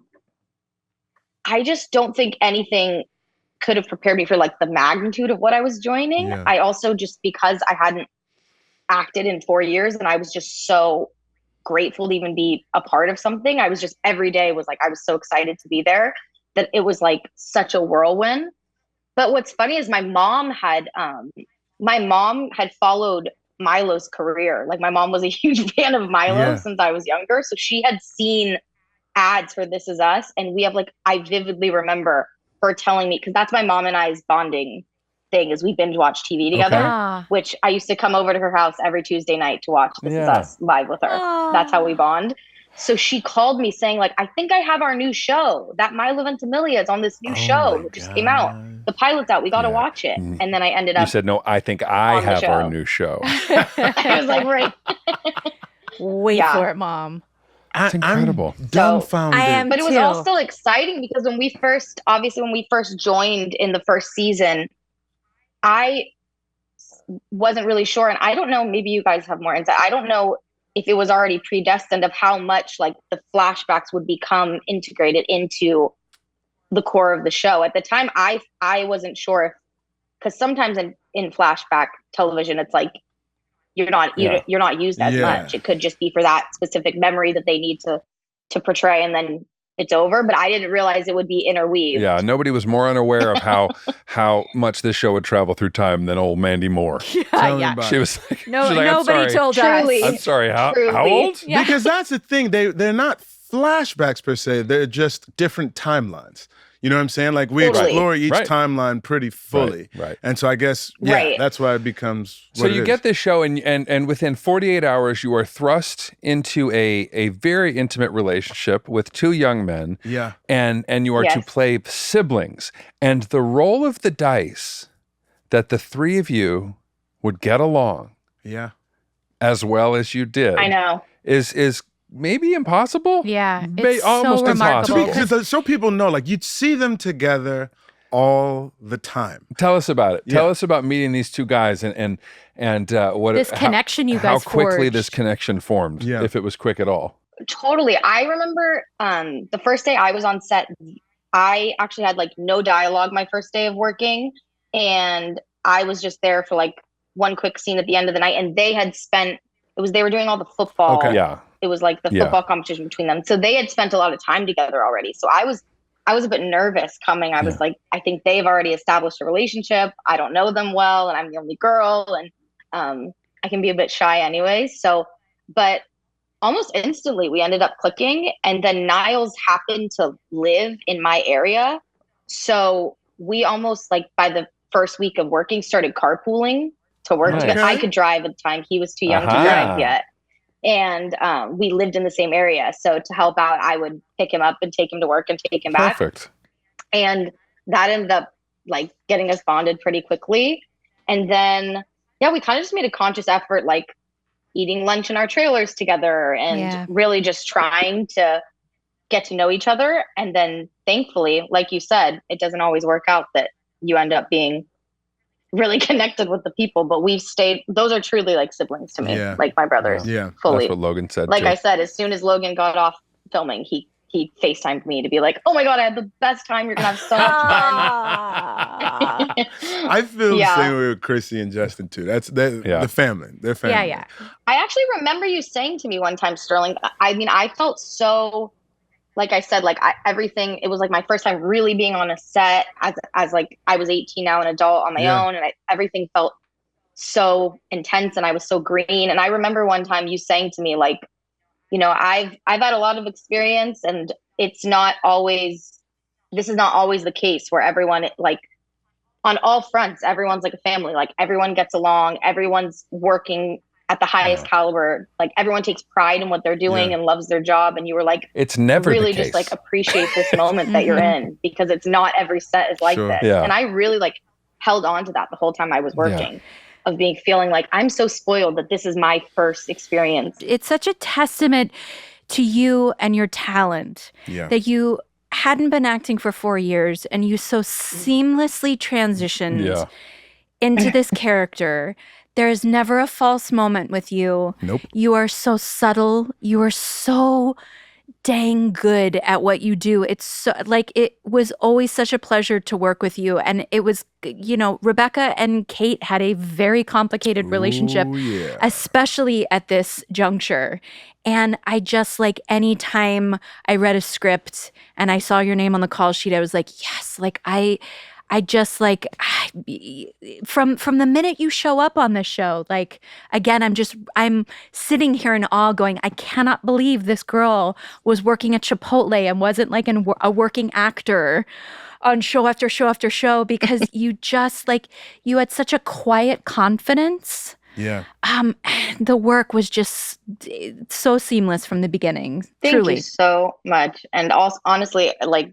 I just don't think anything could have prepared me for like the magnitude of what I was joining. Yeah. I also just because I hadn't acted in 4 years and I was just so grateful to even be a part of something. I was just every day was like, I was so excited to be there that it was like such a whirlwind. But what's funny is my mom had followed Milo's career. Like my mom was a huge fan of Milo since I was younger. So she had seen ads for This Is Us. And we have like, I vividly remember her telling me, because that's my mom and I's bonding thing is we binge watch TV together, which I used to come over to her house every Tuesday night to watch This Is Us live with her. That's how we bond. So she called me saying like, I think I have our new show. That Milo Ventimiglia is on this new show that just came out. The pilot's out. We got to watch it. And then I ended up. You said, no, I think I have our new show. I was like, right. Wait for it, Mom. It's incredible. I'm dumbfounded. I am but it was also exciting because when we first joined in the first season, I wasn't really sure. And I don't know, maybe you guys have more insight. I don't know if it was already predestined of how much like the flashbacks would become integrated into the core of the show. At the time, I wasn't sure because sometimes in flashback television, it's like, you're not used as much. It could just be for that specific memory that they need to portray. And then it's over, but I didn't realize it would be interweaved. Yeah, nobody was more unaware of how much this show would travel through time than old Mandy Moore. Yeah. She was like, nobody told Truly. us. I'm sorry, how old? Yeah. Because that's the thing. They're not flashbacks per se. They're just different timelines. You know what I'm saying? Like we explore each timeline pretty fully. Right. And so I guess, that's why it becomes what So you get this show and within 48 hours, you are thrust into a very intimate relationship with two young men. Yeah. And you are to play siblings. And the roll of the dice that the three of you would get along as well as you did. I know. Is maybe impossible? Yeah, it's almost so remarkable. impossible. So people know, like you'd see them together all the time. Tell us about it. Tell us about meeting these two guys and what this connection you guys how quickly forged. this connection formed, if it was quick at all. Totally. I remember the first day I was on set, I actually had like no dialogue my first day of working, and I was just there for like one quick scene at the end of the night, and they were doing all the football. Okay. Yeah. It was like the football competition between them. So they had spent a lot of time together already. So I was a bit nervous coming. I was like, I think they've already established a relationship. I don't know them well, and I'm the only girl, and I can be a bit shy anyway. So, but almost instantly we ended up clicking, and then Niles happened to live in my area. So we almost like by the first week of working started carpooling to work together. I could drive at the time. He was too young to drive yet. And we lived in the same area. So to help out, I would pick him up and take him to work and take him back. Perfect. And that ended up like getting us bonded pretty quickly. And then, we kind of just made a conscious effort, like eating lunch in our trailers together and really just trying to get to know each other. And then thankfully, like you said, it doesn't always work out that you end up being really connected with the people, but we've stayed, those are truly like siblings to me, like my brothers. Yeah. Fully. That's what Logan said. Like too. I said, as soon as Logan got off filming, he FaceTimed me to be like, oh my God, I had the best time. You're gonna have so much fun. I feel the same way with Chrissy and Justin too. That's the family. They're family. Yeah. I actually remember you saying to me one time, Sterling, I mean, I felt so, like I said, like everything, it was like my first time really being on a set as like, I was 18 now, an adult on my own. And everything felt so intense and I was so green. And I remember one time you saying to me, like, you know, I've had a lot of experience, and this is not always the case where everyone, like on all fronts, everyone's like a family, like everyone gets along, everyone's working at the highest caliber, like everyone takes pride in what they're doing and loves their job. And you were like, it's never really the case. Just like appreciate this moment that you're in, because it's not every set is like this. And I really like held on to that the whole time I was working. Of feeling like I'm so spoiled that this is my first experience. It's such a testament to you and your talent that you hadn't been acting for 4 years and you so seamlessly transitioned into this character. There is never a false moment with you. Nope. You are so subtle. You are so dang good at what you do. It's so, like, it was always such a pleasure to work with you. And it was, you know, Rebecca and Kate had a very complicated relationship, especially at this juncture. And I just, like, anytime I read a script and I saw your name on the call sheet, I was like, yes, like I just like, from the minute you show up on this show, like, again, I'm sitting here in awe going, I cannot believe this girl was working at Chipotle and wasn't like a working actor on show after show after show, because you just like, you had such a quiet confidence. Yeah. The work was just so seamless from the beginning. Thank truly. you so much. And also, honestly, like,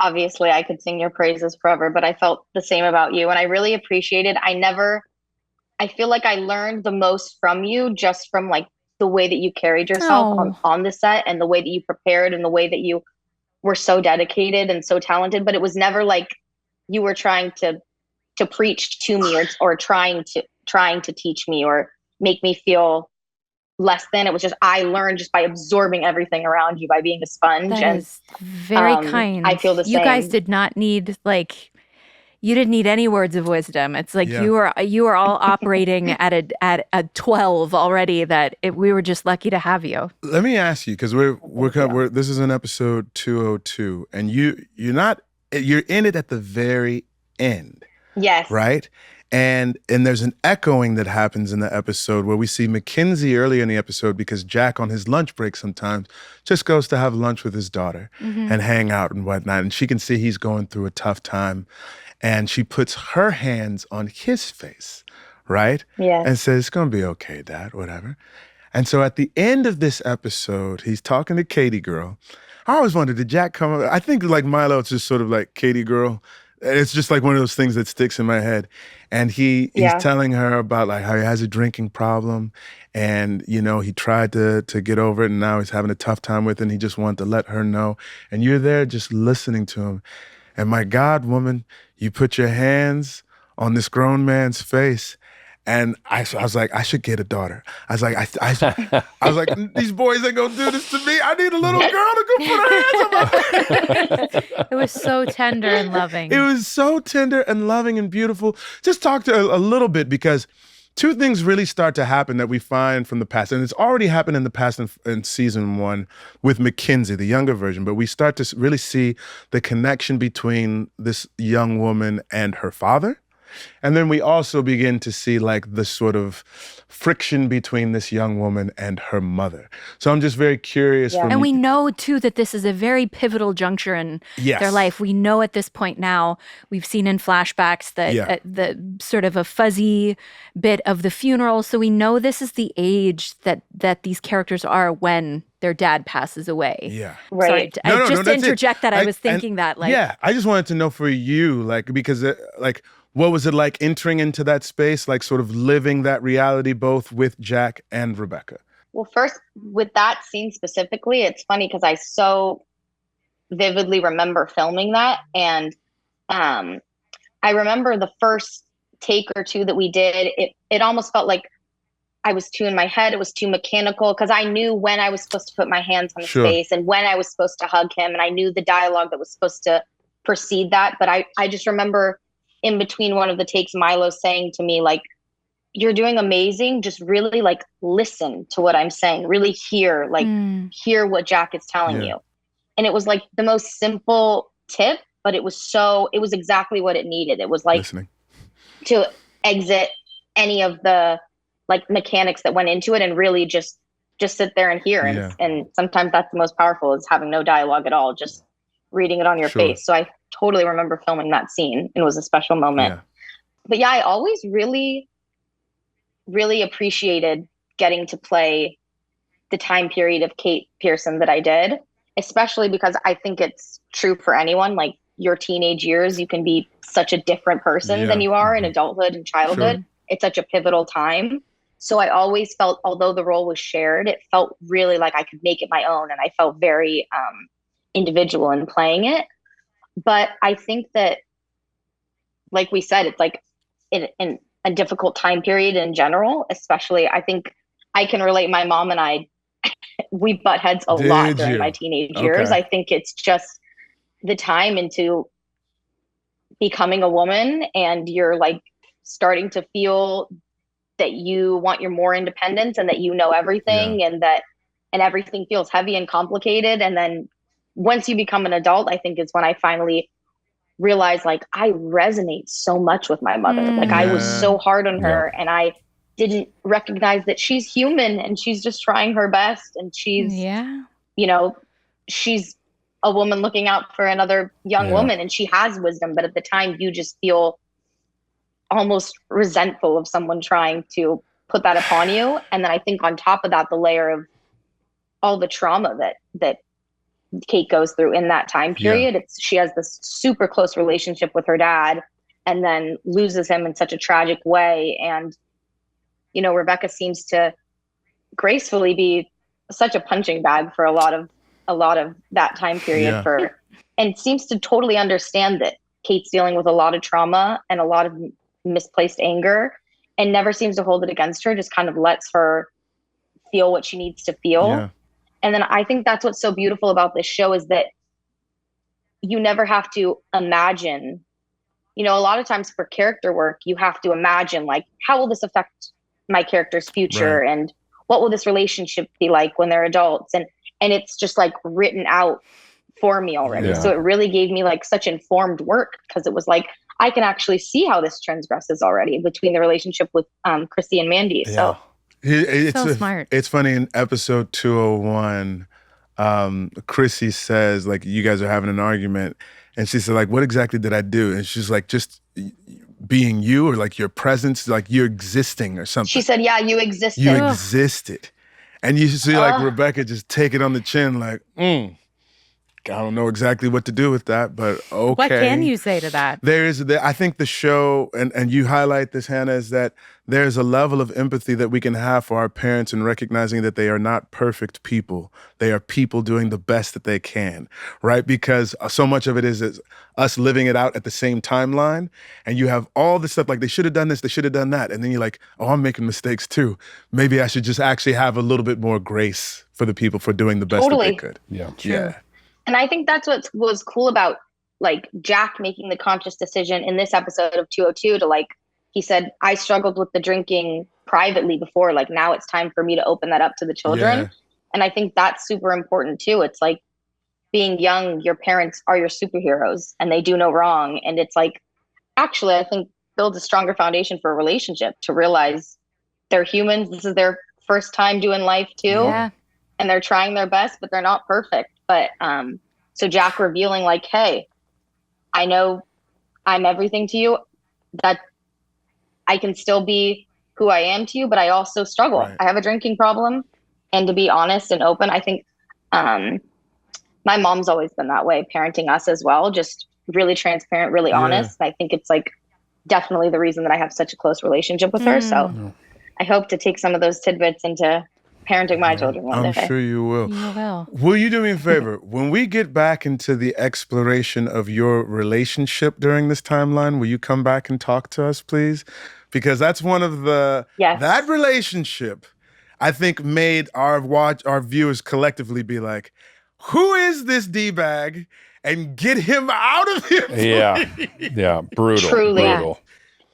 obviously I could sing your praises forever, but I felt the same about you. And I really appreciated, I feel like I learned the most from you just from like the way that you carried yourself on the set, and the way that you prepared, and the way that you were so dedicated and so talented. But it was never like you were trying to preach to me or trying to teach me or make me feel less than. It was just, I learned just by absorbing everything around you, by being a sponge. That is very kind. I feel the same. You guys did not need, like, You didn't need any words of wisdom. It's like you were all operating at a 12 already. We were just lucky to have you. Let me ask you, because this is an episode 202, and you're in it at the very end. Yes. Right? And there's an echoing that happens in the episode where we see Mackenzie earlier in the episode, because Jack on his lunch break sometimes just goes to have lunch with his daughter and hang out and whatnot. And she can see he's going through a tough time. And she puts her hands on his face, right? Yeah. And says, it's going to be okay, Dad, whatever. And so at the end of this episode, he's talking to Katie girl. I always wondered, did Jack come up? I think like Milo, it's just sort of like Katie girl. It's just like one of those things that sticks in my head. And he's telling her about like how he has a drinking problem. And, you know, he tried to get over it, and now he's having a tough time with it, and he just wanted to let her know. And you're there just listening to him. And my God, woman, you put your hands on this grown man's face. And I was like, I should get a daughter. I was like, I was like, these boys ain't gonna do this to me. I need a little girl to go put her hands on my face. It was so tender and loving. It was so tender and loving and beautiful. Just talk to a little bit, because two things really start to happen that we find from the past. And it's already happened in the past in season 1 with Mackenzie, the younger version. But we start to really see the connection between this young woman and her father. And then we also begin to see like the sort of friction between this young woman and her mother. So I'm just very curious. And we know too that this is a very pivotal juncture in their life. We know at this point now, we've seen in flashbacks that the sort of a fuzzy bit of the funeral. So we know this is the age that these characters are when their dad passes away. Yeah. Right. Sorry, just to interject that, I was thinking that like. Yeah, I just wanted to know for you, like, because what was it like entering into that space, like sort of living that reality both with Jack and Rebecca? Well, first, with that scene specifically, it's funny because I so vividly remember filming that. And I remember the first take or two that we did, it almost felt like I was too in my head. It was too mechanical, because I knew when I was supposed to put my hands on his face and when I was supposed to hug him. And I knew the dialogue that was supposed to precede that. But I just remember in between one of the takes, Milo saying to me, like, you're doing amazing. Just really like listen to what I'm saying. Really hear what Jack is telling you. And it was like the most simple tip, but it was exactly what it needed. It was like listening. To exit any of the like mechanics that went into it and really just sit there and hear. And sometimes that's the most powerful, is having no dialogue at all, just reading it on your face. So I totally remember filming that scene. It was a special moment. But I always really, really appreciated getting to play the time period of Kate Pearson that I did, especially because I think it's true for anyone. Like, your teenage years, you can be such a different person than you are in adulthood and childhood. It's such a pivotal time. So I always felt, although the role was shared, it felt really like I could make it my own. And I felt very individual in playing it. But I think that, like we said, it's like in a difficult time period in general, especially. I think I can relate. My mom and I, we butt heads a lot during my teenage years. I think it's just the time into becoming a woman, and you're like starting to feel that you want your more independence and that you know everything, and everything feels heavy and complicated. And then once you become an adult, I think is when I finally realized, like, I resonate so much with my mother. Like, I was so hard on her, and I didn't recognize that she's human and she's just trying her best. And she's, you know, she's a woman looking out for another young woman, and she has wisdom. But at the time, you just feel almost resentful of someone trying to put that upon you. And then I think on top of that, the layer of all the trauma that Kate goes through in that time period. She has this super close relationship with her dad, and then loses him in such a tragic way. And, you know, Rebecca seems to gracefully be such a punching bag for a lot of that time period and seems to totally understand that Kate's dealing with a lot of trauma and a lot of misplaced anger, and never seems to hold it against her, just kind of lets her feel what she needs to feel. And then I think that's what's so beautiful about this show, is that you never have to imagine you know, a lot of times for character work, you have to imagine like, how will this affect my character's future? Right. And what will this relationship be like when they're adults? And it's just like written out for me already. Yeah. So it really gave me like such informed work, because it was like, I can actually see how this transgresses already between the relationship with Chrissy and Mandy. So it's so smart. It's funny, in episode 201, Chrissy says, like, you guys are having an argument, and she said, like, what exactly did I do? And she's like, just being you, or like your presence, like you're existing or something. She said, yeah, you existed. You existed. And you see like Rebecca just take it on the chin, like, I don't know exactly what to do with that, but okay. What can you say to that? I think the show, and you highlight this, Hannah, is that there's a level of empathy that we can have for our parents in recognizing that they are not perfect people. They are people doing the best that they can, right? Because so much of it is us living it out at the same timeline, and you have all this stuff like, they should have done this, they should have done that, and then you're like, oh, I'm making mistakes too. Maybe I should just actually have a little bit more grace for the people for doing the best that they could. Yeah. True. Yeah. And I think that's what was cool about like Jack making the conscious decision in this episode of 202 to, like, he said, I struggled with the drinking privately before, like now it's time for me to open that up to the children. Yeah. And I think that's super important too. It's like, being young, your parents are your superheroes and they do no wrong. And it's like, actually, I think builds a stronger foundation for a relationship to realize they're humans. This is their first time doing life too. Yeah. And they're trying their best, but they're not perfect. But so Jack revealing like, hey, I know I'm everything to you, that I can still be who I am to you, but I also struggle. Right. I have a drinking problem. And to be honest and open, I think my mom's always been that way, parenting us as well, just really transparent, really honest. I think it's like definitely the reason that I have such a close relationship with her. So I hope to take some of those tidbits into parenting my children one day. I'm sure you will. You will. Will you do me a favor? When we get back into the exploration of your relationship during this timeline, will you come back and talk to us, please? Because that's one of the, that relationship, I think, made our viewers collectively be like, who is this D-bag? And get him out of here. Yeah, brutal. Truly. Brutal.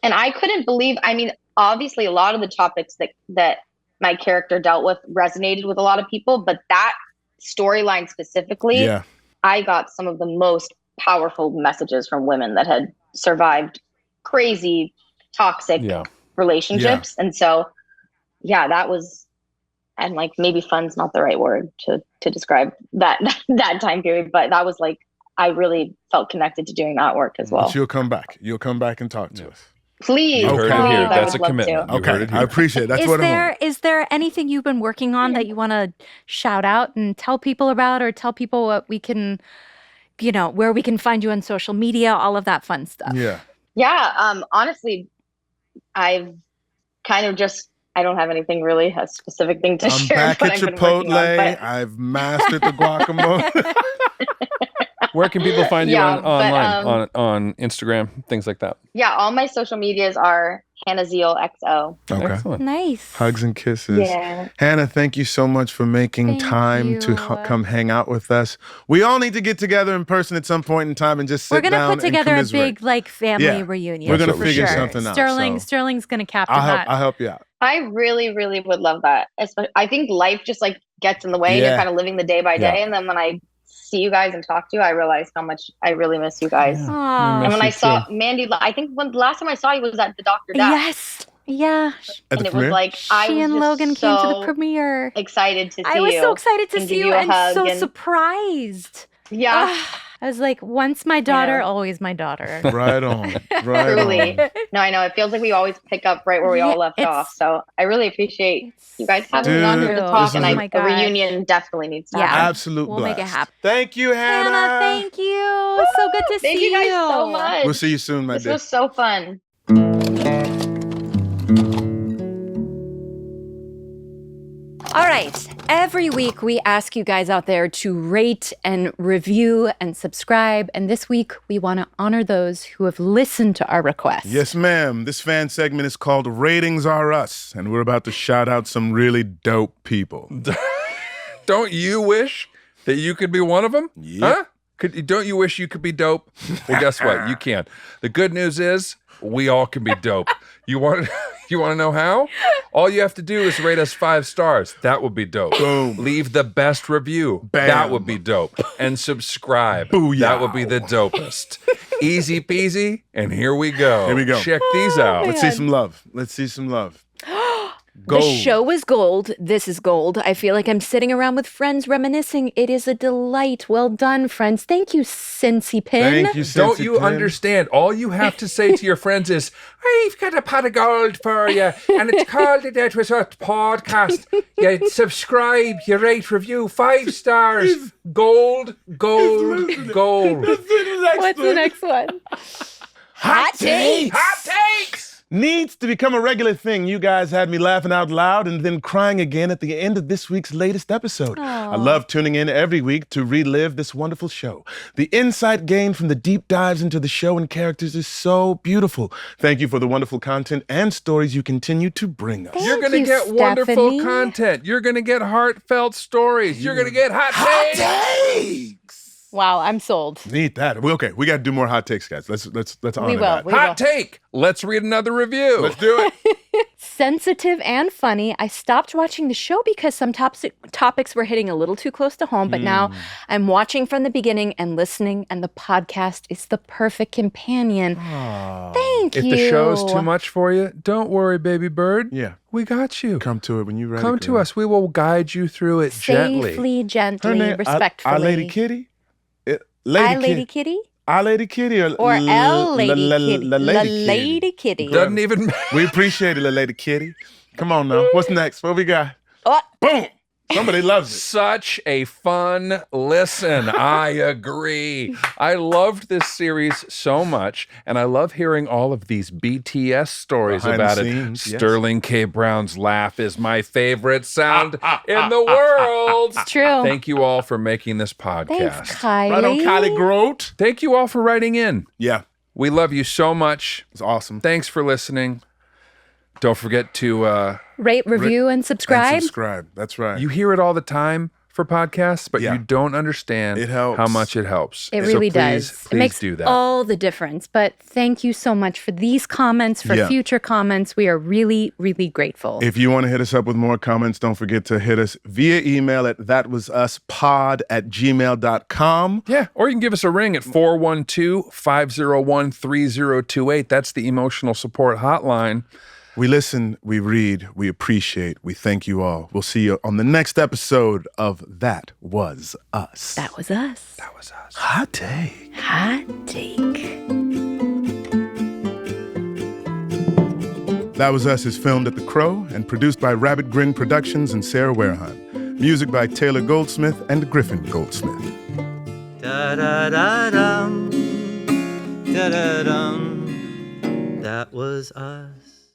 And I couldn't believe, I mean, obviously a lot of the topics that my character dealt with resonated with a lot of people, but that storyline specifically, I got some of the most powerful messages from women that had survived crazy, toxic relationships. And so, that was, and like maybe fun's not the right word to describe that time period, but that was like, I really felt connected to doing that work as well. But you'll come back. You'll come back and talk to us. Please. You heard it here. That's a commitment. Okay, I appreciate it. That's what I want. Is there anything you've been working on that you want to shout out and tell people about, or tell people what we can, where we can find you on social media, all of that fun stuff? Yeah. Honestly, I've kind of just, I don't have anything really, a specific thing to share. I'm back at Chipotle. I've mastered the guacamole. Where can people find you online, on Instagram, things like that? Yeah, all my social medias are Hannah Zeile XO. Okay. Excellent. Nice. Hugs and kisses. Yeah. Hannah, thank you so much for making time to come hang out with us. We all need to get together in person at some point in time and just sit down. We're going to put together a big family reunion. We're going to figure something out. Sterling's going to capture that. I'll help you out. I really, really would love that. I think life just like gets in the way and you're kind of living the day by day. And then when I see you guys and talk to you, I realized how much I really miss you guys. And when I saw Mandy, I think the last time I saw you was at the Dr. Death. Yes. Yeah. And it was like, she and Logan came to the premiere. Excited to see you. I was so excited to see you and so surprised. Yeah. I was like, once my daughter, always my daughter. Right on. Truly. No, I know. It feels like we always pick up right where we all left off. So I really appreciate you guys having me on here to talk. And a reunion definitely needs to happen. Absolutely. We'll make it happen. Thank you, Hannah. Thank you. So good to see you. Thank you guys so much. We'll see you soon, my dear. This was so fun. All right. Every week we ask you guys out there to rate and review and subscribe. And this week we want to honor those who have listened to our requests. Yes, ma'am. This fan segment is called Ratings Are Us. And we're about to shout out some really dope people. Don't you wish that you could be one of them? Yep. Huh? Don't you wish you could be dope? Well, guess what? You can. The good news is we all can be dope. You want to know how? All you have to do is rate us 5 stars. That would be dope. Boom. Leave the best review. Bam. That would be dope. And subscribe. Booyah. That would be the dopest. Easy peasy. And here we go. Here we go. Check these out. Let's see some love. Let's see some love. Gold. The show is gold. This is gold. I feel like I'm sitting around with friends reminiscing. It is a delight. Well done, friends. Thank you, Cincy Pin. Thank you, Cincy Don't you Pin. understand? All you have to say to your friends is, I've got a pot of gold for you, and it's called the That Was Us podcast. You subscribe, you rate, review, 5 stars. Gold, gold, gold. What's the next one? Hot takes. Hot takes! Needs to become a regular thing. You guys had me laughing out loud and then crying again at the end of this week's latest episode. I love tuning in every week to relive this wonderful show. The insight gained from the deep dives into the show and characters is so beautiful. Thank you for the wonderful content and stories you continue to bring us. You're going to get wonderful content. You're going to get heartfelt stories. You're going to get hot takes. Wow, I'm sold. Need that. Okay, we got to do more hot takes, guys. Let's honor that. Hot take. Let's read another review. Let's do it. Sensitive and funny. I stopped watching the show because some topics were hitting a little too close to home, but now I'm watching from the beginning and listening, and the podcast is the perfect companion. Thank you. If the show is too much for you, don't worry, baby bird. Yeah. We got you. Come to it when you're ready. Come to us. We will guide you through it gently. Safely, gently, respectfully. Our Lady Kitty? Lady Kitty? Our Lady Kitty or L Lady Kitty? La Lady Kitty. Doesn't even matter. We appreciate it, La Lady Kitty. Come on now. What's next? What we got? Boom! Somebody loves it. Such a fun listen. I agree. I loved this series so much, and I love hearing all of these BTS stories about it. Scenes, Sterling K. Brown's laugh is my favorite sound in the world. It's true. Thank you all for making this podcast. Thanks, Kylie. Right on, Kylie Grote. Thank you all for writing in. Yeah. We love you so much. It's awesome. Thanks for listening. Don't forget to rate, review, and subscribe. And subscribe. That's right. You hear it all the time for podcasts, but you don't understand how much it helps. It really does. Please it makes do that. all the difference. But thank you so much for these comments, for future comments. We are really, really grateful. If you want to hit us up with more comments, don't forget to hit us via email at thatwasuspod@gmail.com. Yeah, or you can give us a ring at 412-501-3028. That's the emotional support hotline. We listen, we read, we appreciate, we thank you all. We'll see you on the next episode of That Was Us. That was us. That was us. Hot take. Hot take. That Was Us is filmed at The Crow and produced by Rabbit Grin Productions and Sarah Wareheim. Music by Taylor Goldsmith and Griffin Goldsmith. Da-da-da-dum, da-da-dum. That was us.